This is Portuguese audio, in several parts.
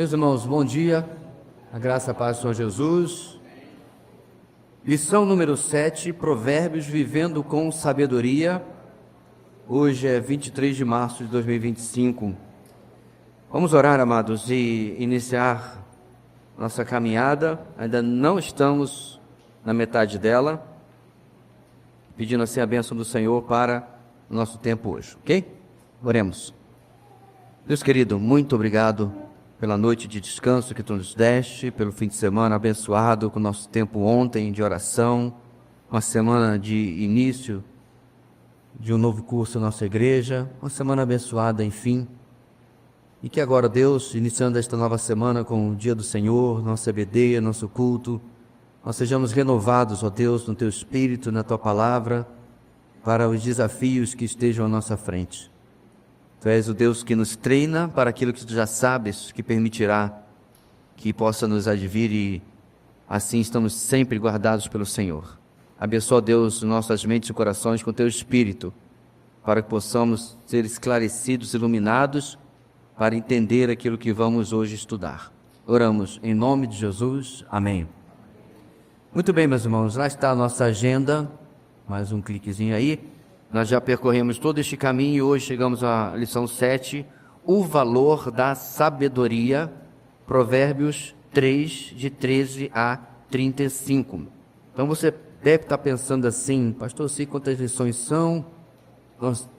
Meus irmãos, bom dia, a graça e a paz do Senhor Jesus. Lição número 7, Provérbios vivendo com sabedoria. Hoje é 23 de março de 2025. Vamos orar, amados, e iniciar nossa caminhada. Ainda não estamos na metade dela, pedindo assim a bênção do Senhor para o nosso tempo hoje, ok? Oremos. Deus querido, muito obrigado pela noite de descanso que tu nos deste, pelo fim de semana abençoado com o nosso tempo ontem de oração, uma semana de início de um novo curso na nossa igreja, uma semana abençoada, enfim, e que agora, Deus, iniciando esta nova semana com o dia do Senhor, nossa EBD, nosso culto, nós sejamos renovados, ó Deus, no Teu Espírito, na Tua Palavra, para os desafios que estejam à nossa frente. Tu és o Deus que nos treina para aquilo que Tu já sabes, que permitirá que possa nos advir e assim estamos sempre guardados pelo Senhor. Abençoa, Deus, nossas mentes e corações com Teu Espírito, para que possamos ser esclarecidos, iluminados, para entender aquilo que vamos hoje estudar. Oramos em nome de Jesus. Amém. Muito bem, meus irmãos, lá está a nossa agenda, mais um cliquezinho aí. Nós já percorremos todo este caminho e hoje chegamos à lição 7, o valor da sabedoria, Provérbios 3, de 13 a 35. Então você deve estar pensando assim, pastor, sei quantas lições são,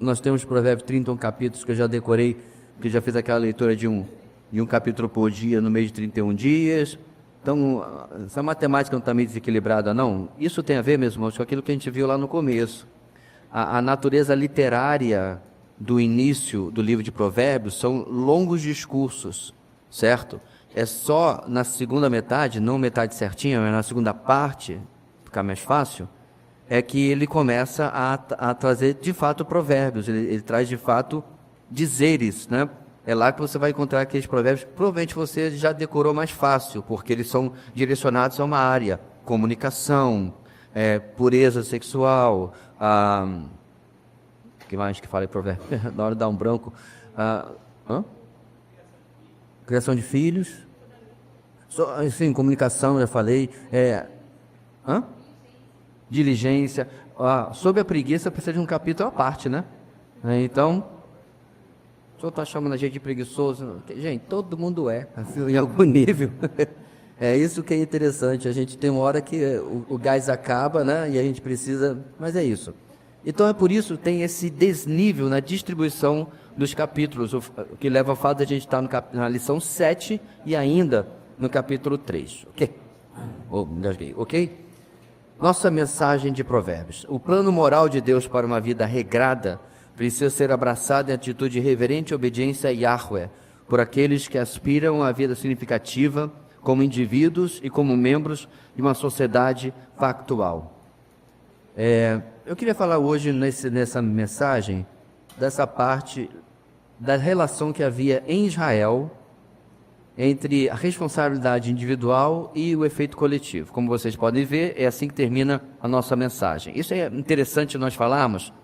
nós temos Provérbios 31 capítulos que eu já decorei, que já fiz aquela leitura de um capítulo por dia no mês de 31 dias, então essa matemática não está meio desequilibrada não, isso tem a ver, meus irmãos, com aquilo que a gente viu lá no começo. A natureza literária do início do livro de Provérbios são longos discursos, certo? É só na segunda metade, não metade certinha, mas na segunda parte, ficar mais fácil, é que ele começa a trazer de fato provérbios, ele traz de fato dizeres, né? É lá que você vai encontrar aqueles provérbios que provavelmente você já decorou mais fácil, porque eles são direcionados a uma área, comunicação, pureza sexual, que mais que fala em provérbio? Na hora de dar um branco. Criação de filhos. Sim, comunicação, já falei. Diligência. Sobre a preguiça precisa de um capítulo à parte, né? Então, o senhor está chamando a gente de preguiçoso? Gente, todo mundo assim, em algum nível. É isso que é interessante, a gente tem uma hora que o gás acaba, né, e a gente precisa, mas é isso. Então é por isso que tem esse desnível na distribuição dos capítulos, o que leva ao fato de a gente estar na lição 7 e ainda no capítulo 3, ok? Nossa mensagem de Provérbios. O plano moral de Deus para uma vida regrada precisa ser abraçado em atitude de reverente obediência a Yahweh, por aqueles que aspiram a vida significativa, como indivíduos e como membros de uma sociedade factual. Eu queria falar hoje nessa mensagem dessa parte da relação que havia em Israel entre a responsabilidade individual e o efeito coletivo. Como vocês podem ver, é assim que termina a nossa mensagem. Isso é interessante nós falarmos,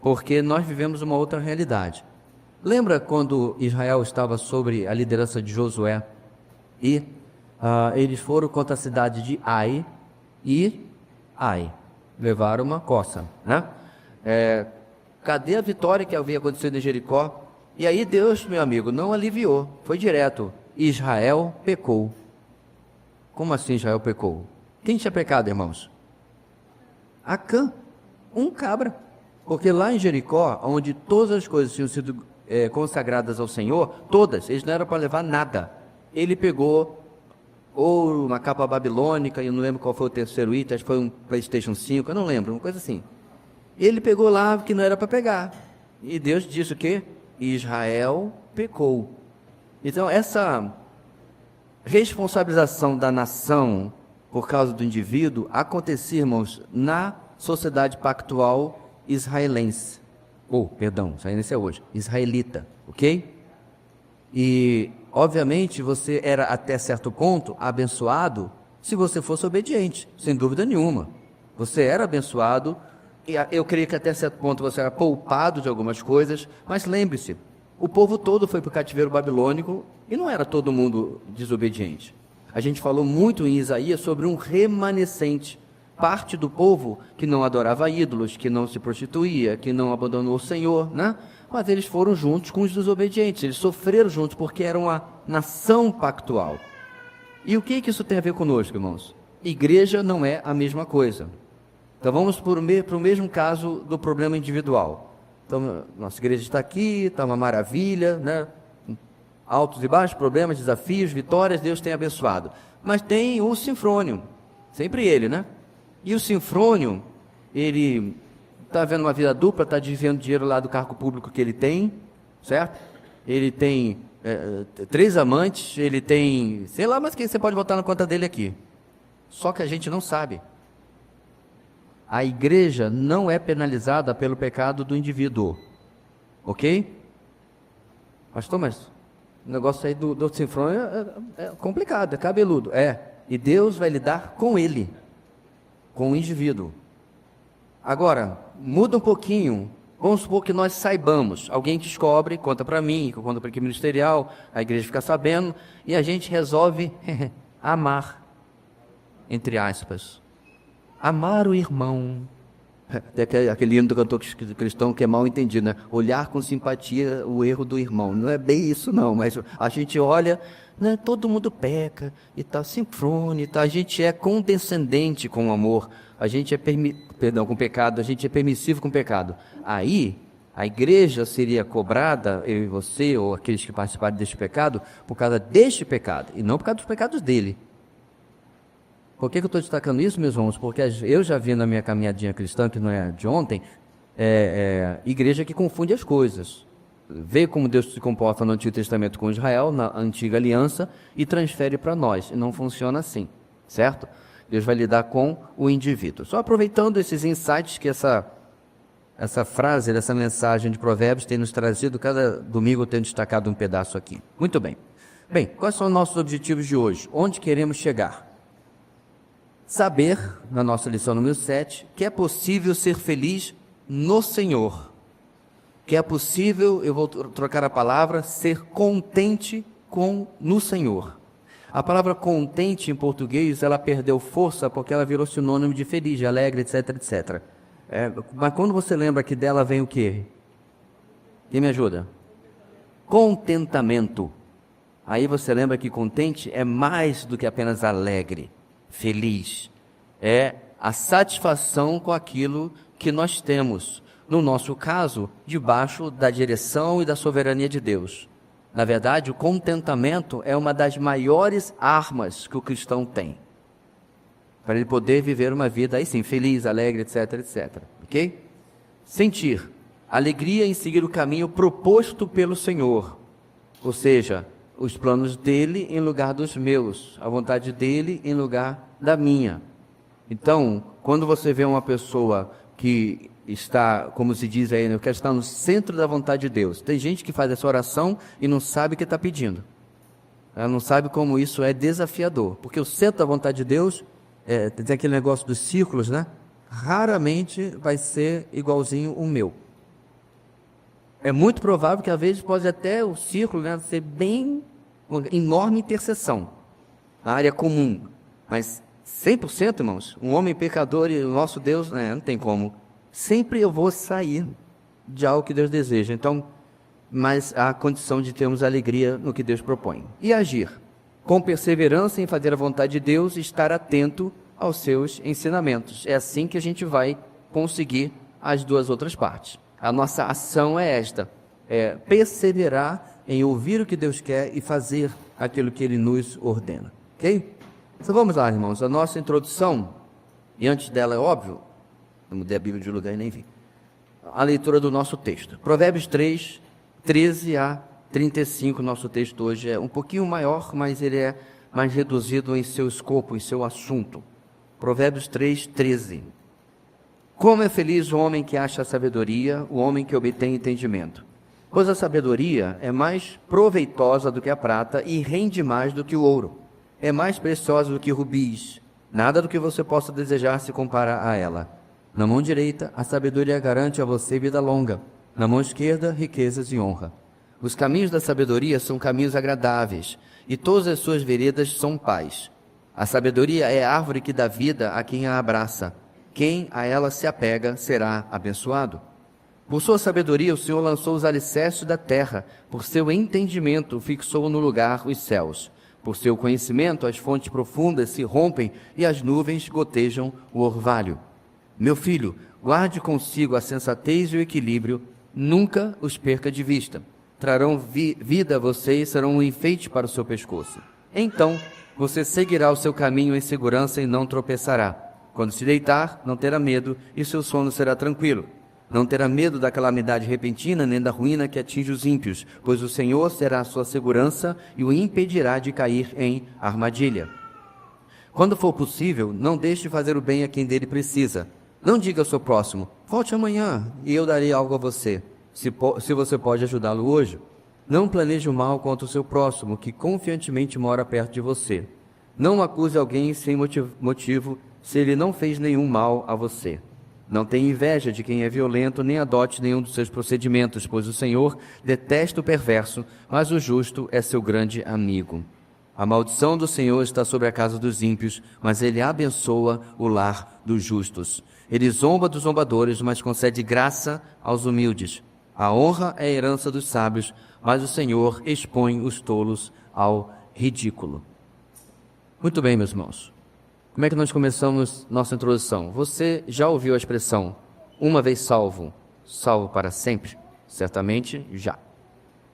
porque nós vivemos uma outra realidade. Lembra quando Israel estava sob a liderança de Josué e eles foram contra a cidade de Ai e levaram uma coça, né? Cadê a vitória que havia acontecido em Jericó? E aí Deus, meu amigo, não aliviou, foi direto. Israel pecou. Como assim Israel pecou? Quem tinha pecado, irmãos? Acã, um cabra. Porque lá em Jericó, onde todas as coisas tinham sido consagradas ao Senhor, todas, eles não eram para levar nada. Ele pegou ou uma capa babilônica, eu não lembro qual foi o terceiro item, acho que foi um PlayStation 5, eu não lembro, uma coisa assim. Ele pegou lá que não era para pegar. E Deus disse o quê? Israel pecou. Então, essa responsabilização da nação por causa do indivíduo acontecia, irmãos, na sociedade pactual israelense. Israelense é hoje, israelita, ok? E obviamente, você era até certo ponto abençoado se você fosse obediente, sem dúvida nenhuma. Você era abençoado, e eu creio que até certo ponto você era poupado de algumas coisas, mas lembre-se, O povo todo foi para o cativeiro babilônico e não era todo mundo desobediente. A gente falou muito em Isaías sobre um remanescente, parte do povo que não adorava ídolos, que não se prostituía, que não abandonou o Senhor, né? Mas eles foram juntos com os desobedientes, eles sofreram juntos porque eram a nação pactual. E o que isso tem a ver conosco, irmãos? Igreja não é a mesma coisa. Então vamos para o mesmo caso do problema individual. Então, nossa igreja está aqui, está uma maravilha, né? Altos e baixos, problemas, desafios, vitórias, Deus tem abençoado. Mas tem o Sinfrônio, sempre ele, né? E o Sinfrônio, ele está vendo uma vida dupla, está desviando dinheiro lá do cargo público que ele tem, certo? Ele tem 3 amantes, ele tem, sei lá, mas que você pode botar na conta dele aqui. Só que a gente não sabe. A igreja não é penalizada pelo pecado do indivíduo, ok? Pastor, mas o negócio aí do Sinfrônio é complicado, é cabeludo. E Deus vai lidar com ele, com o indivíduo. Agora, muda um pouquinho. Vamos supor que nós saibamos, alguém descobre, conta para mim, conta para a equipe ministerial, a igreja fica sabendo, e a gente resolve amar, entre aspas. Amar o irmão. Aquele hino do cantor cristão que é mal entendido, né? Olhar com simpatia o erro do irmão. Não é bem isso não, mas a gente olha, né? Todo mundo peca, e tá sinfrônico, a gente é condescendente com o amor, a gente é com o pecado, a gente é permissivo com o pecado. Aí, a igreja seria cobrada, eu e você, ou aqueles que participarem deste pecado, por causa deste pecado, e não por causa dos pecados dele. Por que eu estou destacando isso, meus irmãos? Porque eu já vi na minha caminhadinha cristã, que não é de ontem, igreja que confunde as coisas. Vê como Deus se comporta no Antigo Testamento com Israel, na Antiga Aliança, e transfere para nós. E não funciona assim, certo? Deus vai lidar com o indivíduo. Só aproveitando esses insights que essa frase, essa mensagem de Provérbios tem nos trazido, cada domingo eu tenho destacado um pedaço aqui. Muito bem. Bem, quais são os nossos objetivos de hoje? Onde queremos chegar? Saber, na nossa lição número 7, que é possível ser feliz no Senhor. Que é possível, eu vou trocar a palavra, ser contente no Senhor. A palavra contente em português, ela perdeu força porque ela virou sinônimo de feliz, de alegre, etc, etc. Mas quando você lembra que dela vem o quê? Quem me ajuda? Contentamento. Aí você lembra que contente é mais do que apenas alegre. Feliz, é a satisfação com aquilo que nós temos, no nosso caso, debaixo da direção e da soberania de Deus. Na verdade, o contentamento é uma das maiores armas que o cristão tem, para ele poder viver uma vida, aí sim, feliz, alegre, etc, etc, ok? Sentir alegria em seguir o caminho proposto pelo Senhor, ou seja, os planos dele em lugar dos meus, a vontade dele em lugar da minha. Então, quando você vê uma pessoa que está, como se diz aí, eu quero estar no centro da vontade de Deus. Tem gente que faz essa oração e não sabe o que está pedindo. Ela não sabe como isso é desafiador, porque o centro da vontade de Deus, tem aquele negócio dos círculos, né? Raramente vai ser igualzinho o meu. É muito provável que às vezes pode até o círculo, né, ser bem uma enorme interseção, a área comum, mas 100%, irmãos, um homem pecador e o nosso Deus, não tem como. Sempre eu vou sair de algo que Deus deseja. Então, mas há a condição de termos alegria no que Deus propõe. E agir com perseverança em fazer a vontade de Deus e estar atento aos seus ensinamentos. É assim que a gente vai conseguir as duas outras partes. A nossa ação é esta, perseverar em ouvir o que Deus quer e fazer aquilo que Ele nos ordena, ok? Então vamos lá, irmãos, a nossa introdução, e antes dela é óbvio, eu mudei a Bíblia de lugar e nem vi, a leitura do nosso texto, Provérbios 3, 13 a 35, nosso texto hoje é um pouquinho maior, mas ele é mais reduzido em seu escopo, em seu assunto, Provérbios 3, 13. Como é feliz o homem que acha a sabedoria, o homem que obtém entendimento. Pois a sabedoria é mais proveitosa do que a prata e rende mais do que o ouro. É mais preciosa do que rubis. Nada do que você possa desejar se compara a ela. Na mão direita, a sabedoria garante a você vida longa. Na mão esquerda, riquezas e honra. Os caminhos da sabedoria são caminhos agradáveis, e todas as suas veredas são paz. A sabedoria é a árvore que dá vida a quem a abraça. Quem a ela se apega será abençoado. Por sua sabedoria, o Senhor lançou os alicerces da terra. Por seu entendimento, fixou no lugar os céus. Por seu conhecimento, as fontes profundas se rompem e as nuvens gotejam o orvalho. Meu filho, guarde consigo a sensatez e o equilíbrio, nunca os perca de vista. Trarão vida a você e serão um enfeite para o seu pescoço. Então, você seguirá o seu caminho em segurança e não tropeçará. Quando se deitar, não terá medo e seu sono será tranquilo. Não terá medo da calamidade repentina nem da ruína que atinge os ímpios, pois o Senhor será a sua segurança e o impedirá de cair em armadilha. Quando for possível, não deixe de fazer o bem a quem dele precisa. Não diga ao seu próximo, volte amanhã e eu darei algo a você, se você pode ajudá-lo hoje. Não planeje o mal contra o seu próximo, que confiantemente mora perto de você. Não acuse alguém sem motivo, se ele não fez nenhum mal a você. Não tenha inveja de quem é violento, nem adote nenhum dos seus procedimentos, pois o Senhor detesta o perverso, mas o justo é seu grande amigo. A maldição do Senhor está sobre a casa dos ímpios, mas ele abençoa o lar dos justos. Ele zomba dos zombadores, mas concede graça aos humildes. A honra é a herança dos sábios, mas o Senhor expõe os tolos ao ridículo. Muito bem, meus irmãos. Como é que nós começamos nossa introdução? Você já ouviu a expressão, uma vez salvo, salvo para sempre? Certamente já.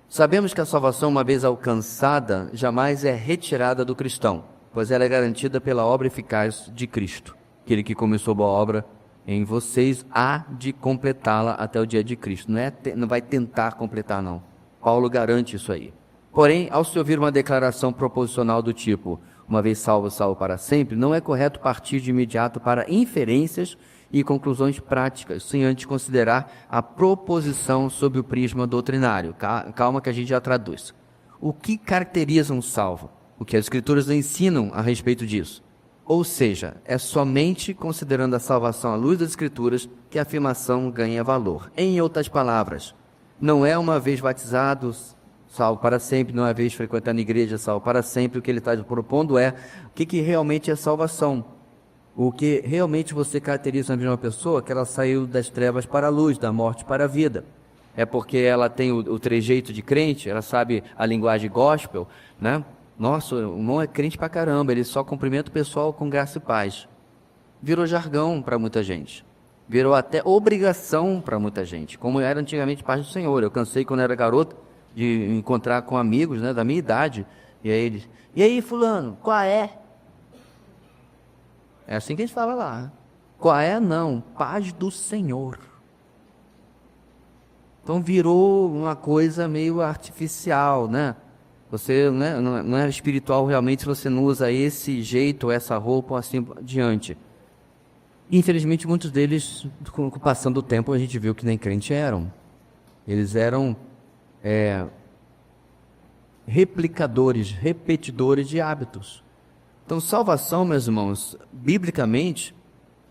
Sabemos que a salvação, uma vez alcançada, jamais é retirada do cristão, pois ela é garantida pela obra eficaz de Cristo. Aquele que começou boa obra em vocês há de completá-la até o dia de Cristo. Não vai tentar completar, não. Paulo garante isso aí. Porém, ao se ouvir uma declaração proposicional do tipo, uma vez salvo, salvo para sempre, não é correto partir de imediato para inferências e conclusões práticas, sem antes considerar a proposição sob o prisma doutrinário. Calma que a gente já traduz. O que caracteriza um salvo? O que as Escrituras ensinam a respeito disso? Ou seja, é somente considerando a salvação à luz das Escrituras que a afirmação ganha valor. Em outras palavras, não é uma vez batizados, salvo para sempre, não é uma vez frequentando a igreja, salvo para sempre. O que ele está propondo é o que realmente é salvação. O que realmente você caracteriza na vida de uma pessoa, que ela saiu das trevas para a luz, da morte para a vida. É porque ela tem o trejeito de crente, ela sabe a linguagem gospel, né? Nossa, o irmão é crente pra caramba, ele só cumprimenta o pessoal com graça e paz. Virou jargão para muita gente. Virou até obrigação para muita gente, como era antigamente paz do Senhor. Eu cansei quando era garoto de encontrar com amigos, né, da minha idade, e aí eles, e aí fulano, qual é? É assim que a gente fala lá. Qual é? Não, paz do Senhor. Então virou uma coisa meio artificial, né? Você não é espiritual realmente se você não usa esse jeito, essa roupa, assim adiante. Infelizmente, muitos deles, com o passando do tempo, a gente viu que nem crente eram. Eles eram replicadores, repetidores de hábitos. Então, salvação, meus irmãos, biblicamente,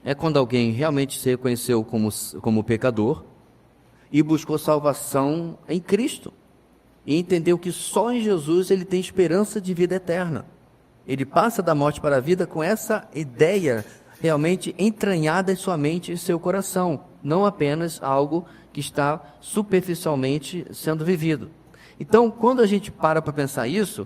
é quando alguém realmente se reconheceu como pecador e buscou salvação em Cristo. E entendeu que só em Jesus ele tem esperança de vida eterna. Ele passa da morte para a vida com essa ideia realmente entranhada em sua mente e seu coração, não apenas algo que está superficialmente sendo vivido. Então, quando a gente para pensar isso,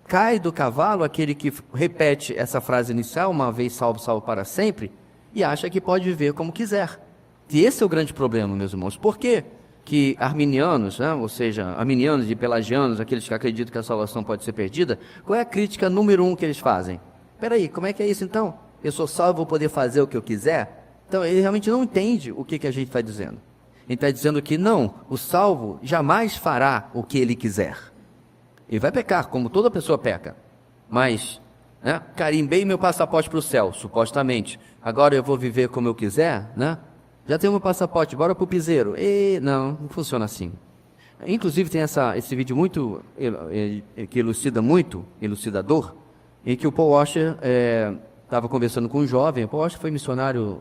cai do cavalo aquele que repete essa frase inicial, uma vez salvo, salvo para sempre, e acha que pode viver como quiser. E esse é o grande problema, meus irmãos. Por quê? Que arminianos, né, ou seja, arminianos e pelagianos, aqueles que acreditam que a salvação pode ser perdida, qual é a crítica número 1 que eles fazem? Peraí, como é que é isso então? Eu sou salvo, vou poder fazer o que eu quiser? Então, ele realmente não entende o que a gente está dizendo. Ele está dizendo que não, o salvo jamais fará o que ele quiser. Ele vai pecar, como toda pessoa peca. Mas, né, carimbei meu passaporte para o céu, supostamente. Agora eu vou viver como eu quiser, né? Já tenho meu passaporte, bora pro piseiro. Não funciona assim. Inclusive tem esse vídeo muito, que elucidador, em que o Paul Washer estava conversando com um jovem. O Paul Washer foi missionário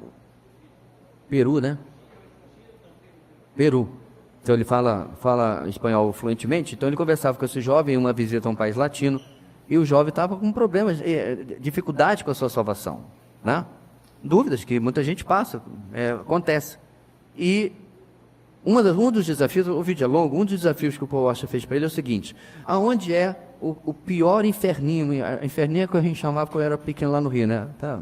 Peru, né? Peru. Então ele fala espanhol fluentemente, então ele conversava com esse jovem em uma visita a um país latino, e o jovem estava com problemas, dificuldade com a sua salvação, né? Dúvidas que muita gente passa, acontece. E um dos desafios, o vídeo é longo, um dos desafios que o Paul Washer fez para ele é o seguinte: aonde é o pior inferninho? A inferninha que a gente chamava quando eu era pequeno lá no Rio, né? Tá.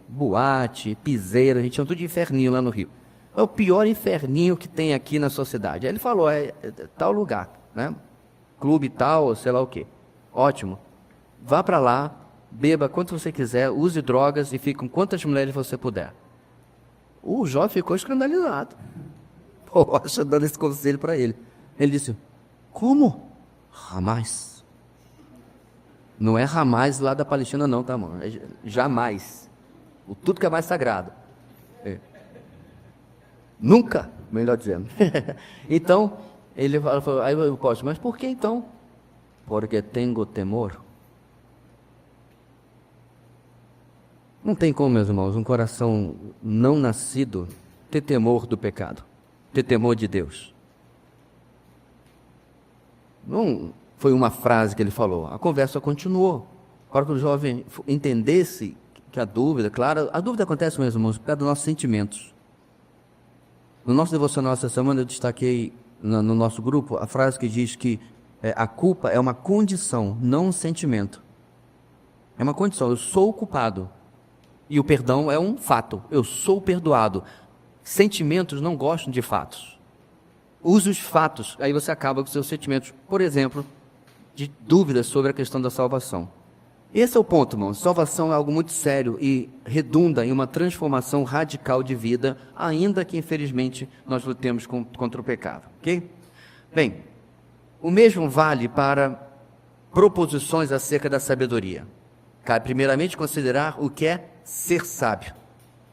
Boate, piseira, a gente chama tudo de inferninho lá no Rio. É o pior inferninho que tem aqui na sociedade. Aí ele falou, é tal lugar, né? Clube tal, sei lá o quê. Ótimo. Vá para lá, beba quanto você quiser, use drogas e fique com quantas mulheres você puder. O jovem ficou escandalizado. Poxa, dando esse conselho para ele. Ele disse, como? Jamais. Não é jamais lá da Palestina não, tá, mano? É jamais. Tudo que é mais sagrado. Nunca, melhor dizendo. Então, ele falou, aí eu posso, mas por que então? Porque tenho temor. Não tem como, meus irmãos, um coração não nascido ter temor do pecado, ter temor de Deus. Não foi uma frase que ele falou, a conversa continuou. Para que o jovem entendesse que a dúvida, claro, a dúvida acontece, meus irmãos, por causa dos nossos sentimentos. No nosso devocional essa semana eu destaquei no nosso grupo a frase que diz que a culpa é uma condição, não um sentimento. É uma condição, eu sou o culpado. E o perdão é um fato, eu sou perdoado. Sentimentos não gostam de fatos. Use os fatos, aí você acaba com seus sentimentos. Por exemplo, de dúvidas sobre a questão da salvação. Esse é o ponto, irmão. Salvação é algo muito sério e redunda em uma transformação radical de vida, ainda que, infelizmente, nós lutemos contra o pecado. Ok? Bem, o mesmo vale para proposições acerca da sabedoria. Cabe, primeiramente, considerar o que é ser sábio,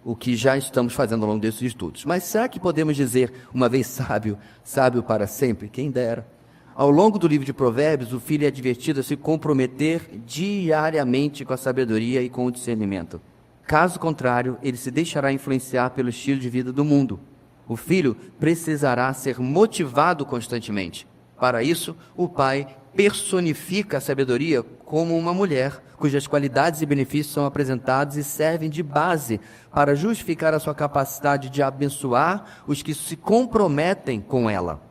o que já estamos fazendo ao longo desses estudos. Mas será que podemos dizer, uma vez sábio, sábio para sempre? Quem dera. Ao longo do livro de Provérbios, o filho é advertido a se comprometer diariamente com a sabedoria e com o discernimento. Caso contrário, ele se deixará influenciar pelo estilo de vida do mundo. O filho precisará ser motivado constantemente. Para isso, o pai personifica a sabedoria como uma mulher, cujas qualidades e benefícios são apresentados e servem de base para justificar a sua capacidade de abençoar os que se comprometem com ela.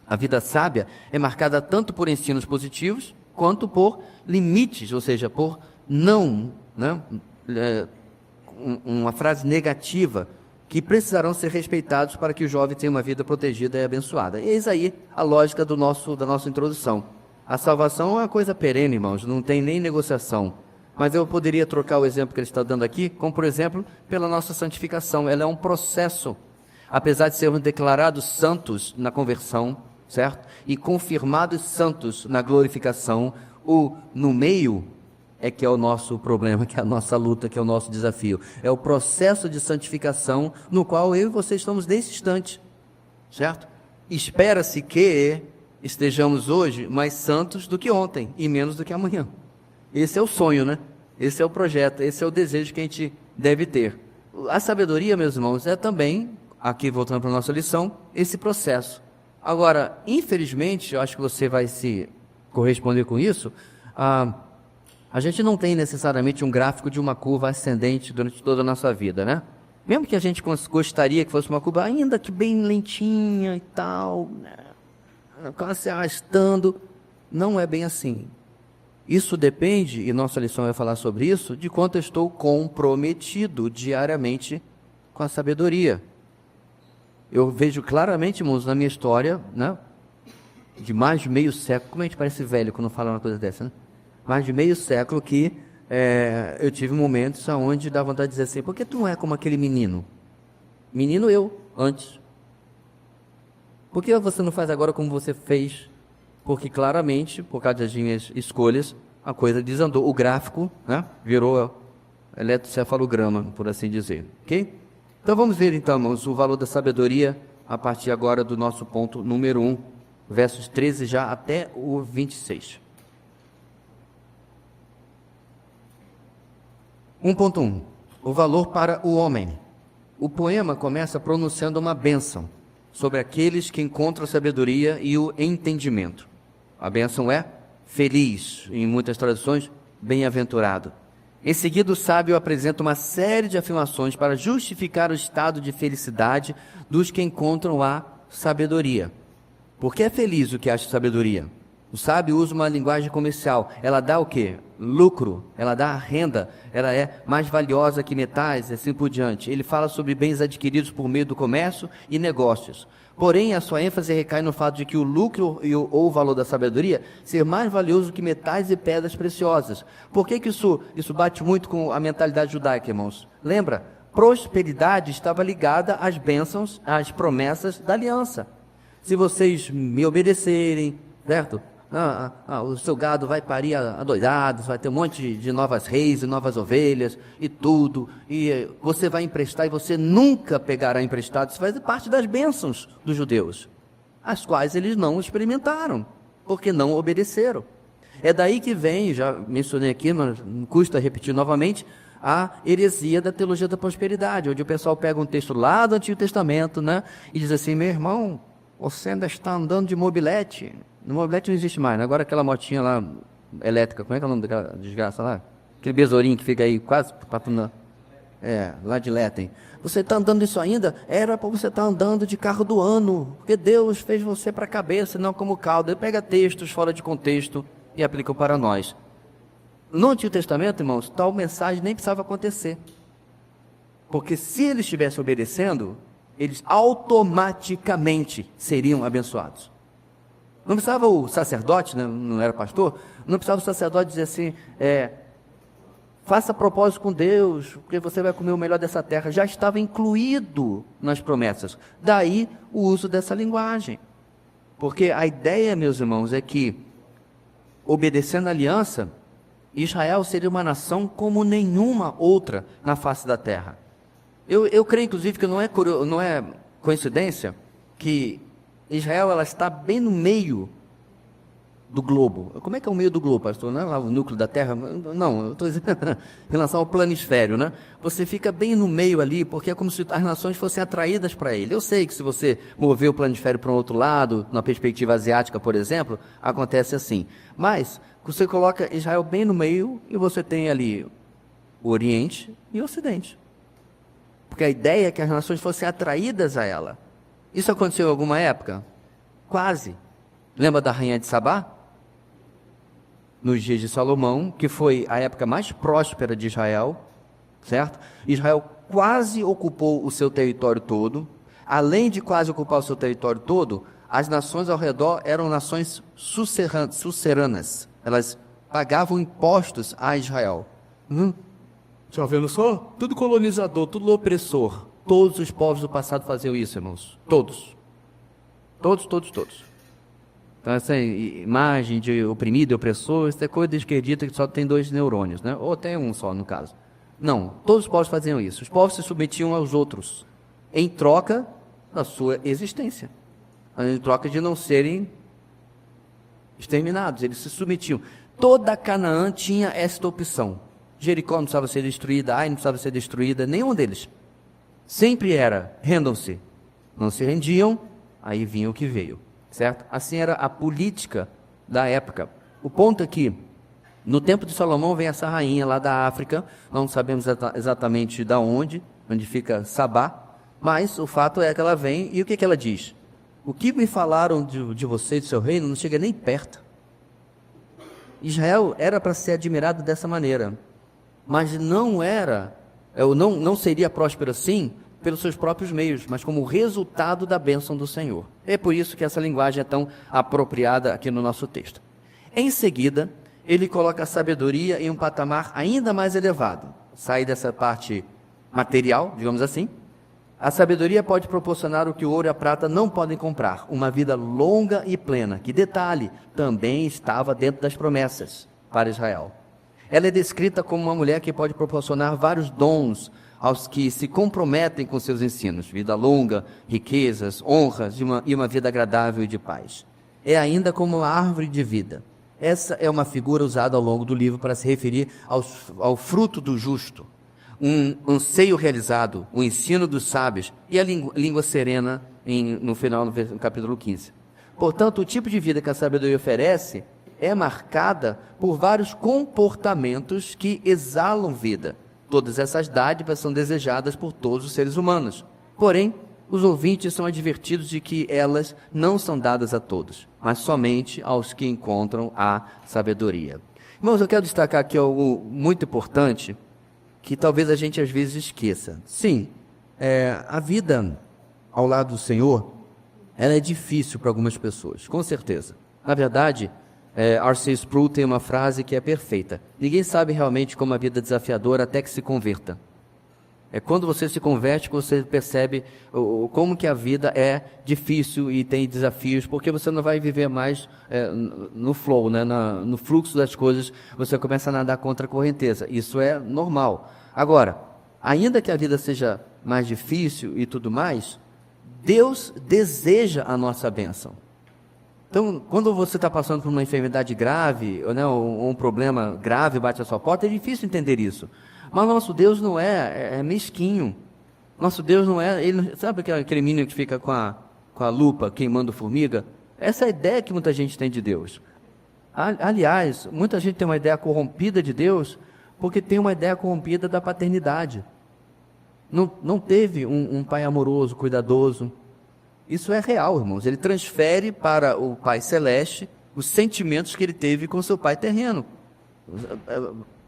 A vida sábia é marcada tanto por ensinos positivos, quanto por limites, ou seja, por não, né? Uma frase negativa, que precisarão ser respeitados para que o jovem tenha uma vida protegida e abençoada. Eis aí a lógica da nossa introdução. A salvação é uma coisa perene, irmãos, não tem nem negociação. Mas eu poderia trocar o exemplo que ele está dando aqui, como por exemplo, pela nossa santificação. Ela é um processo. Apesar de sermos declarados santos na conversão, certo? E confirmados santos na glorificação, no meio é que é o nosso problema, que é a nossa luta, que é o nosso desafio. É o processo de santificação no qual eu e você estamos nesse instante, certo? Espera-se que estejamos hoje mais santos do que ontem e menos do que amanhã. Esse é o sonho, né? Esse é o projeto, esse é o desejo que a gente deve ter. A sabedoria, meus irmãos, é também, aqui voltando para a nossa lição, esse processo. Agora, infelizmente, eu acho que você vai se corresponder com isso, a gente não tem necessariamente um gráfico de uma curva ascendente durante toda a nossa vida, né? Mesmo que a gente gostaria que fosse uma curva ainda que bem lentinha e tal, né? Quase se arrastando, não é bem assim. Isso depende, e nossa lição vai falar sobre isso, de quanto eu estou comprometido diariamente com a sabedoria. Eu vejo claramente, irmãos, na minha história, né, de mais de meio século, como a gente parece velho quando fala uma coisa dessa, né? Mais de meio século que eu tive momentos onde dá vontade de dizer assim, por que tu não é como aquele menino? Menino eu, antes. Por que você não faz agora como você fez? Porque claramente, por causa das minhas escolhas, a coisa desandou. O gráfico, né, virou eletrocefalograma, por assim dizer. Ok? Então vamos ver então, irmãos, o valor da sabedoria a partir agora do nosso ponto número 1, versos 13 já até o 26. 1.1. O valor para o homem. O poema começa pronunciando uma bênção. sobre aqueles que encontram sabedoria e o entendimento. A bênção é feliz, em muitas traduções, bem-aventurado. Em seguida, o sábio apresenta uma série de afirmações para justificar o estado de felicidade dos que encontram a sabedoria. Porque é feliz o que acha sabedoria. O sábio usa uma linguagem comercial. Ela dá o quê? Lucro, ela dá renda, ela é mais valiosa que metais, e assim por diante. Ele fala sobre bens adquiridos por meio do comércio e negócios. Porém, a sua ênfase recai no fato de que o lucro ou o valor da sabedoria ser mais valioso que metais e pedras preciosas. Por que isso bate muito com a mentalidade judaica, irmãos? Lembra? Prosperidade estava ligada às bênçãos, às promessas da aliança. Se vocês me obedecerem, certo? O seu gado vai parir adoidados, vai ter um monte de novas reis e novas ovelhas e tudo, e você vai emprestar e você nunca pegará emprestado. Isso faz parte das bênçãos dos judeus, as quais eles não experimentaram, porque não obedeceram. É daí que vem, já mencionei aqui, mas não custa repetir novamente, a heresia da teologia da prosperidade, onde o pessoal pega um texto lá do Antigo Testamento, né, e diz assim: meu irmão, você ainda está andando de mobilete. No mobilete não existe mais, né? Agora aquela motinha lá, elétrica, como é que é o nome daquela desgraça lá? Aquele besourinho que fica aí quase patuna. Lá de Letem. Você está andando isso ainda? Era para você estar andando de carro do ano, porque Deus fez você para a cabeça, não como cauda. Ele pega textos fora de contexto e aplica para nós. No Antigo Testamento, irmãos, tal mensagem nem precisava acontecer. Porque se eles estivessem obedecendo, eles automaticamente seriam abençoados. Não precisava o sacerdote, né, não era pastor, não precisava o sacerdote dizer assim, faça propósito com Deus, porque você vai comer o melhor dessa terra. Já estava incluído nas promessas. Daí o uso dessa linguagem. Porque a ideia, meus irmãos, é que, obedecendo a aliança, Israel seria uma nação como nenhuma outra na face da terra. Eu creio, inclusive, que não é coincidência que Israel ela está bem no meio do globo. Como é que é o meio do globo, pastor? Não é lá o núcleo da Terra? Não, eu estou dizendo em relação ao planisfério, né? Você fica bem no meio ali, porque é como se as nações fossem atraídas para ele. Eu sei que se você mover o planisfério para um outro lado, na perspectiva asiática, por exemplo, acontece assim. Mas você coloca Israel bem no meio e você tem ali o Oriente e o Ocidente. Porque a ideia é que as nações fossem atraídas a ela. Isso aconteceu em alguma época? Quase. Lembra da rainha de Sabá? Nos dias de Salomão, que foi a época mais próspera de Israel, certo? Israel quase ocupou o seu território todo. Além de quase ocupar o seu território todo, as nações ao redor eram nações suceranas. Elas pagavam impostos a Israel. Já vendo só? Tudo colonizador, tudo opressor. Todos os povos do passado faziam isso, irmãos. Todos. Todos. Então essa imagem de oprimido e opressor, isso é coisa de esquerdita que só tem 2 neurônios, né? Ou até um só, no caso. Não, todos os povos faziam isso. Os povos se submetiam aos outros, em troca da sua existência. Em troca de não serem exterminados, eles se submetiam. Toda Canaã tinha esta opção. Jericó não precisava ser destruída, Ai não precisava ser destruída, nenhum deles. Sempre era, rendam-se. Não se rendiam, aí vinha o que veio, certo? Assim era a política da época. O ponto é que, no tempo de Salomão, vem essa rainha lá da África, não sabemos exatamente de onde fica Sabá, mas o fato é que ela vem, e o que ela diz? O que me falaram de você e do seu reino não chega nem perto. Israel era para ser admirado dessa maneira, mas não seria próspero assim pelos seus próprios meios, mas como resultado da bênção do Senhor. É por isso que essa linguagem é tão apropriada aqui no nosso texto. Em seguida, ele coloca a sabedoria em um patamar ainda mais elevado. Sai dessa parte material, digamos assim. A sabedoria pode proporcionar o que o ouro e a prata não podem comprar, uma vida longa e plena, que, detalhe, também estava dentro das promessas para Israel. Ela é descrita como uma mulher que pode proporcionar vários dons aos que se comprometem com seus ensinos, vida longa, riquezas, honras e uma vida agradável e de paz. É ainda como uma árvore de vida. Essa é uma figura usada ao longo do livro para se referir ao fruto do justo. um anseio realizado, o ensino dos sábios e a língua serena no final, no capítulo 15. Portanto, o tipo de vida que a sabedoria oferece é marcada por vários comportamentos que exalam vida. Todas essas dádivas são desejadas por todos os seres humanos. Porém, os ouvintes são advertidos de que elas não são dadas a todos, mas somente aos que encontram a sabedoria. Irmãos, eu quero destacar aqui algo muito importante, que talvez a gente às vezes esqueça. Sim, a vida ao lado do Senhor, ela é difícil para algumas pessoas, com certeza. Na verdade, R.C. Sproul tem uma frase que é perfeita. Ninguém sabe realmente como a vida é desafiadora até que se converta. É quando você se converte que você percebe como que a vida é difícil e tem desafios, porque você não vai viver mais no flow, né? No fluxo das coisas, você começa a nadar contra a correnteza. Isso é normal. Agora, ainda que a vida seja mais difícil e tudo mais, Deus deseja a nossa bênção. Então, quando você está passando por uma enfermidade grave, ou um problema grave bate à sua porta, é difícil entender isso. Mas nosso Deus não é mesquinho. Nosso Deus não é... Sabe aquele menino que fica com a lupa queimando formiga? Essa é a ideia que muita gente tem de Deus. Aliás, muita gente tem uma ideia corrompida de Deus porque tem uma ideia corrompida da paternidade. Não teve um pai amoroso, cuidadoso. Isso é real, irmãos. Ele transfere para o Pai Celeste os sentimentos que ele teve com seu pai terreno.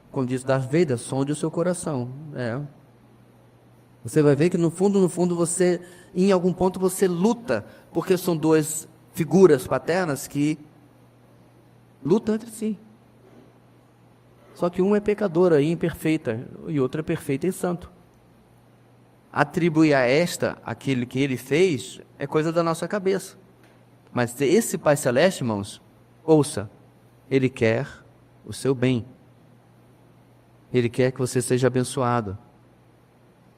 Como diz Darth Vader, sonde o seu coração. Você vai ver que no fundo você, em algum ponto você luta, porque são duas figuras paternas que lutam entre si. Só que uma é pecadora e imperfeita, e outra é perfeita e santo. Atribuir a esta aquilo que ele fez é coisa da nossa cabeça. Mas esse Pai Celeste, irmãos, ouça, ele quer o seu bem. Ele quer que você seja abençoado.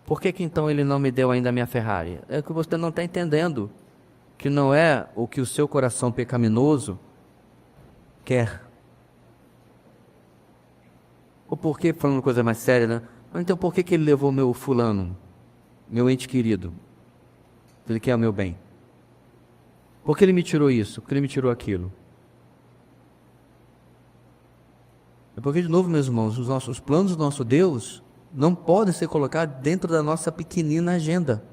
Por que então ele não me deu ainda a minha Ferrari? É que você não está entendendo que não é o que o seu coração pecaminoso quer. Ou por que, falando uma coisa mais séria, né? Então por que ele levou meu fulano? Meu ente querido, ele quer o meu bem. Por que ele me tirou isso? Por que ele me tirou aquilo? É porque, de novo, meus irmãos, os planos do nosso Deus não podem ser colocados dentro da nossa pequenina agenda.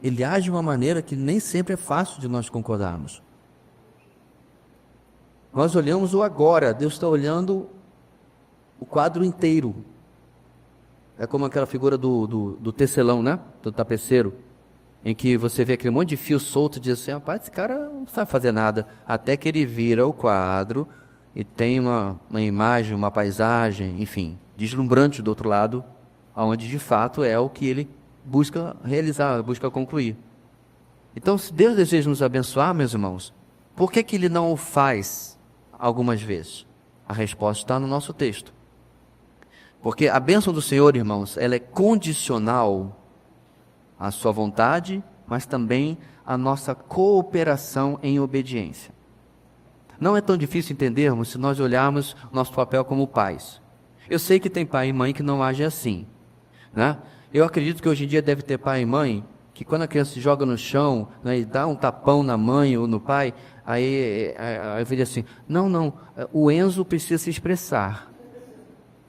Ele age de uma maneira que nem sempre é fácil de nós concordarmos. Nós olhamos o agora, Deus está olhando o quadro inteiro. É como aquela figura do tecelão, né? Do tapeceiro, em que você vê aquele monte de fio solto e diz assim, rapaz, esse cara não sabe fazer nada, até que ele vira o quadro e tem uma imagem, uma paisagem, enfim, deslumbrante do outro lado, onde de fato é o que ele busca realizar, busca concluir. Então, se Deus deseja nos abençoar, meus irmãos, por que ele não o faz algumas vezes? A resposta está no nosso texto. Porque a bênção do Senhor, irmãos, ela é condicional à sua vontade, mas também à nossa cooperação em obediência. Não é tão difícil entendermos se nós olharmos o nosso papel como pais. Eu sei que tem pai e mãe que não agem assim, né? Eu acredito que hoje em dia deve ter pai e mãe que quando a criança se joga no chão, né, e dá um tapão na mãe ou no pai, aí eu digo assim, não, o Enzo precisa se expressar.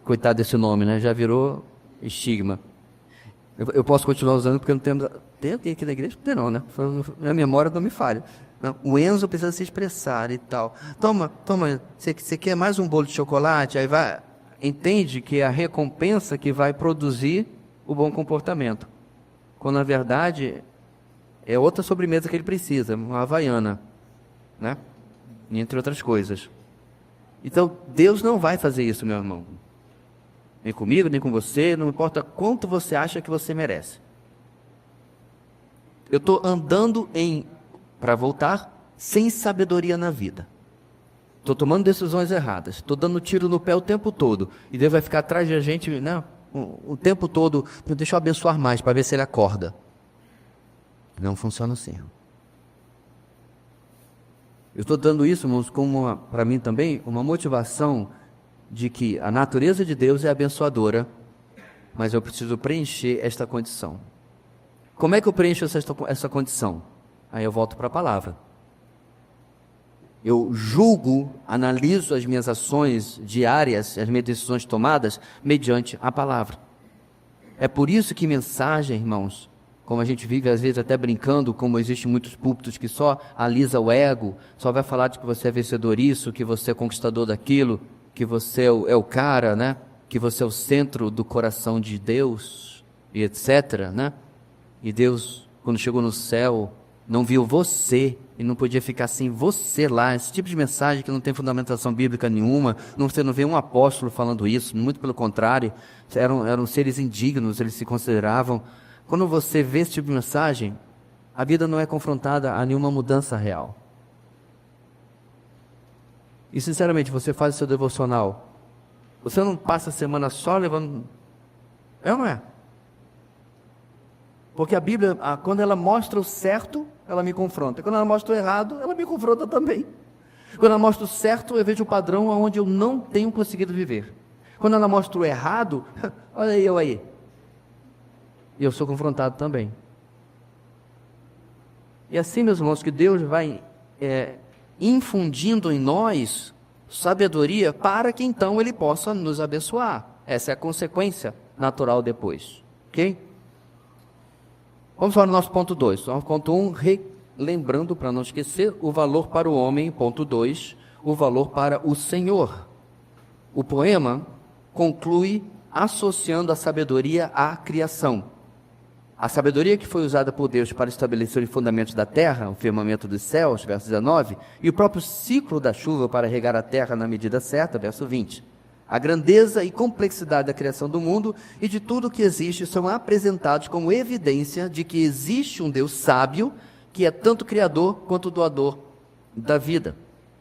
Coitado desse nome, né? Já virou estigma. Eu posso continuar usando porque eu não tenho... Tem aqui na igreja? Não tem não, né? Minha memória não me falha. Não, o Enzo precisa se expressar e tal. Toma, você quer mais um bolo de chocolate? Aí vai... Entende que é a recompensa que vai produzir o bom comportamento. Quando, na verdade, é outra sobremesa que ele precisa, uma havaiana, né? Entre outras coisas. Então, Deus não vai fazer isso, meu irmão. Nem comigo, nem com você, não importa quanto você acha que você merece. Eu estou andando para voltar, sem sabedoria na vida. Estou tomando decisões erradas, estou dando tiro no pé o tempo todo. E Deus vai ficar atrás de a gente, né, o tempo todo, deixa eu abençoar mais, para ver se ele acorda. Não funciona assim. Eu estou dando isso, irmãos, como para mim também, uma motivação de que a natureza de Deus é abençoadora mas eu preciso preencher esta condição. Como é que eu preencho essa condição? Aí eu volto para a palavra. Eu julgo, analiso as minhas ações diárias, as minhas decisões tomadas, mediante a palavra. É por isso que mensagem, irmãos, como a gente vive às vezes até brincando, como existem muitos púlpitos que só alisa o ego, só vai falar de que você é vencedor isso, que você é conquistador daquilo, que você é o cara, né? Que você é o centro do coração de Deus, e etc., né? E Deus, quando chegou no céu, não viu você, e não podia ficar sem você lá. Esse tipo de mensagem que não tem fundamentação bíblica nenhuma, você não vê um apóstolo falando isso, muito pelo contrário, eram seres indignos, eles se consideravam. Quando você vê esse tipo de mensagem, a vida não é confrontada a nenhuma mudança real. E sinceramente, você faz o seu devocional, você não passa a semana só levando... É ou não é? Porque a Bíblia, quando ela mostra o certo, ela me confronta. Quando ela mostra o errado, ela me confronta também. Quando ela mostra o certo, eu vejo o padrão onde eu não tenho conseguido viver. Quando ela mostra o errado, olha eu aí. E eu sou confrontado também. E assim, meus irmãos, que Deus vai infundindo em nós sabedoria para que então Ele possa nos abençoar. Essa é a consequência natural depois. Ok? Vamos para o nosso ponto 2. Ponto 1, lembrando para não esquecer, o valor para o homem. Ponto 2, o valor para o Senhor. O poema conclui associando a sabedoria à criação. A sabedoria que foi usada por Deus para estabelecer os fundamentos da terra, o firmamento dos céus, verso 19, e o próprio ciclo da chuva para regar a terra na medida certa, verso 20. A grandeza e complexidade da criação do mundo e de tudo que existe são apresentados como evidência de que existe um Deus sábio, que é tanto criador quanto doador da vida.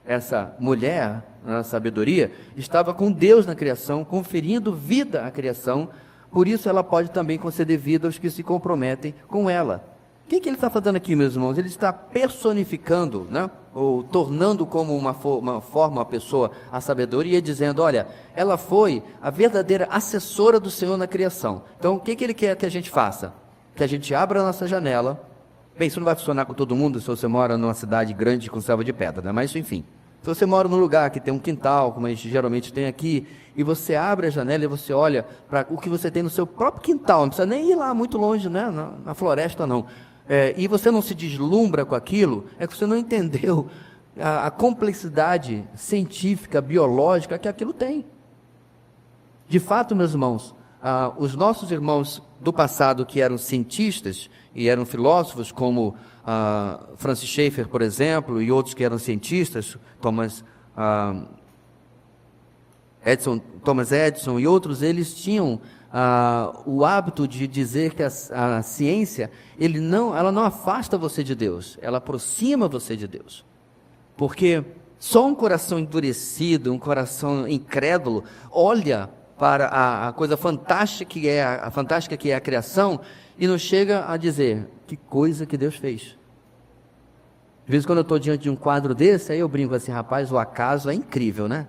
Essa mulher, na sabedoria, estava com Deus na criação, conferindo vida à criação, por isso ela pode também conceder vida aos que se comprometem com ela. O que ele está fazendo aqui, meus irmãos? Ele está personificando, né? Ou tornando como uma forma a pessoa a sabedoria, dizendo, olha, ela foi a verdadeira assessora do Senhor na criação. Então, o que ele quer que a gente faça? Que a gente abra a nossa janela. Bem, isso não vai funcionar com todo mundo se você mora numa cidade grande com selva de pedra, né? Mas, enfim, se você mora num lugar que tem um quintal, como a gente geralmente tem aqui, e você abre a janela e você olha para o que você tem no seu próprio quintal, não precisa nem ir lá muito longe, né? Na floresta, não. E você não se deslumbra com aquilo, é que você não entendeu a complexidade científica, biológica que aquilo tem. De fato, meus irmãos, os nossos irmãos do passado que eram cientistas e eram filósofos, como Francis Schaeffer, por exemplo, e outros que eram cientistas, Thomas Edison e outros, eles tinham o hábito de dizer que a ciência, ela não afasta você de Deus, ela aproxima você de Deus. Porque só um coração endurecido, um coração incrédulo, olha para a coisa fantástica que é a criação e não chega a dizer, que coisa que Deus fez. Às vezes quando eu estou diante de um quadro desse, aí eu brinco assim, rapaz, o acaso é incrível, né?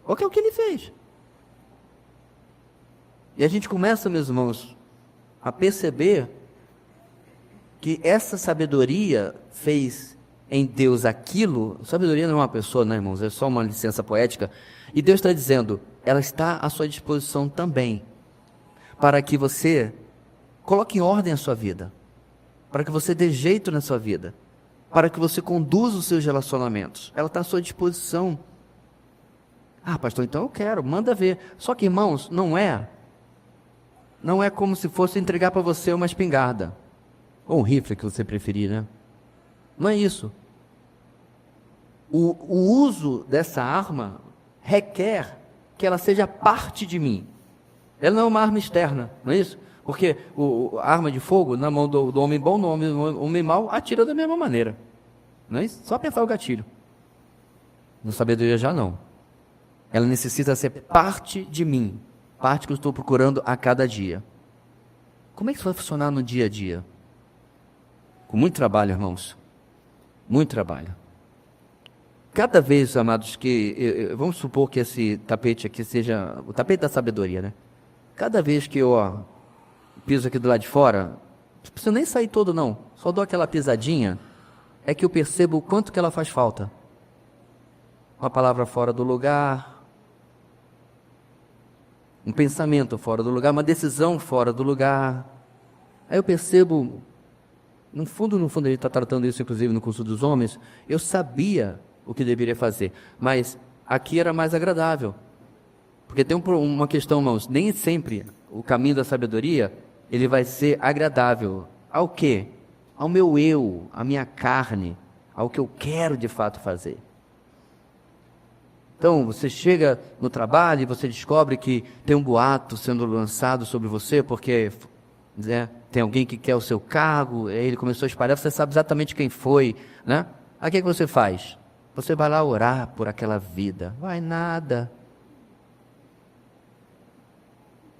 Qual que é o que ele fez? E a gente começa, meus irmãos, a perceber que essa sabedoria fez em Deus aquilo. Sabedoria não é uma pessoa, né, irmãos? É só uma licença poética. E Deus está dizendo, ela está à sua disposição também, para que você coloque em ordem a sua vida, para que você dê jeito na sua vida, para que você conduza os seus relacionamentos. Ela está à sua disposição. Ah, pastor, então eu quero, manda ver. Só que, irmãos, não é como se fosse entregar para você uma espingarda, ou um rifle que você preferir, né? Não é isso. O uso dessa arma requer que ela seja parte de mim. Ela não é uma arma externa, não é isso? Porque a arma de fogo, na mão do homem bom, no homem mau, atira da mesma maneira. Não é isso? Só apertar o gatilho. Na sabedoria já não. Ela necessita ser parte de mim, parte que eu estou procurando a cada dia. Como é que isso vai funcionar no dia a dia? Com muito trabalho, irmãos. Muito trabalho. Cada vez, amados, vamos supor que esse tapete aqui seja o tapete da sabedoria, né? cada vez que eu piso aqui do lado de fora, não preciso nem sair todo não, só dou aquela pisadinha, é que eu percebo o quanto que ela faz falta. Uma palavra fora do lugar, um pensamento fora do lugar, uma decisão fora do lugar. Aí eu percebo, no fundo, ele está tratando isso inclusive no curso dos homens, eu sabia o que deveria fazer, mas aqui era mais agradável. Porque tem uma questão, irmãos, nem sempre o caminho da sabedoria, ele vai ser agradável. Ao quê? Ao meu eu, à minha carne, ao que eu quero de fato fazer. Então, você chega no trabalho e você descobre que tem um boato sendo lançado sobre você, porque tem alguém que quer o seu cargo, aí ele começou a espalhar, você sabe exatamente quem foi, né? Aí o que você faz? Você vai lá orar por aquela vida. Vai nada.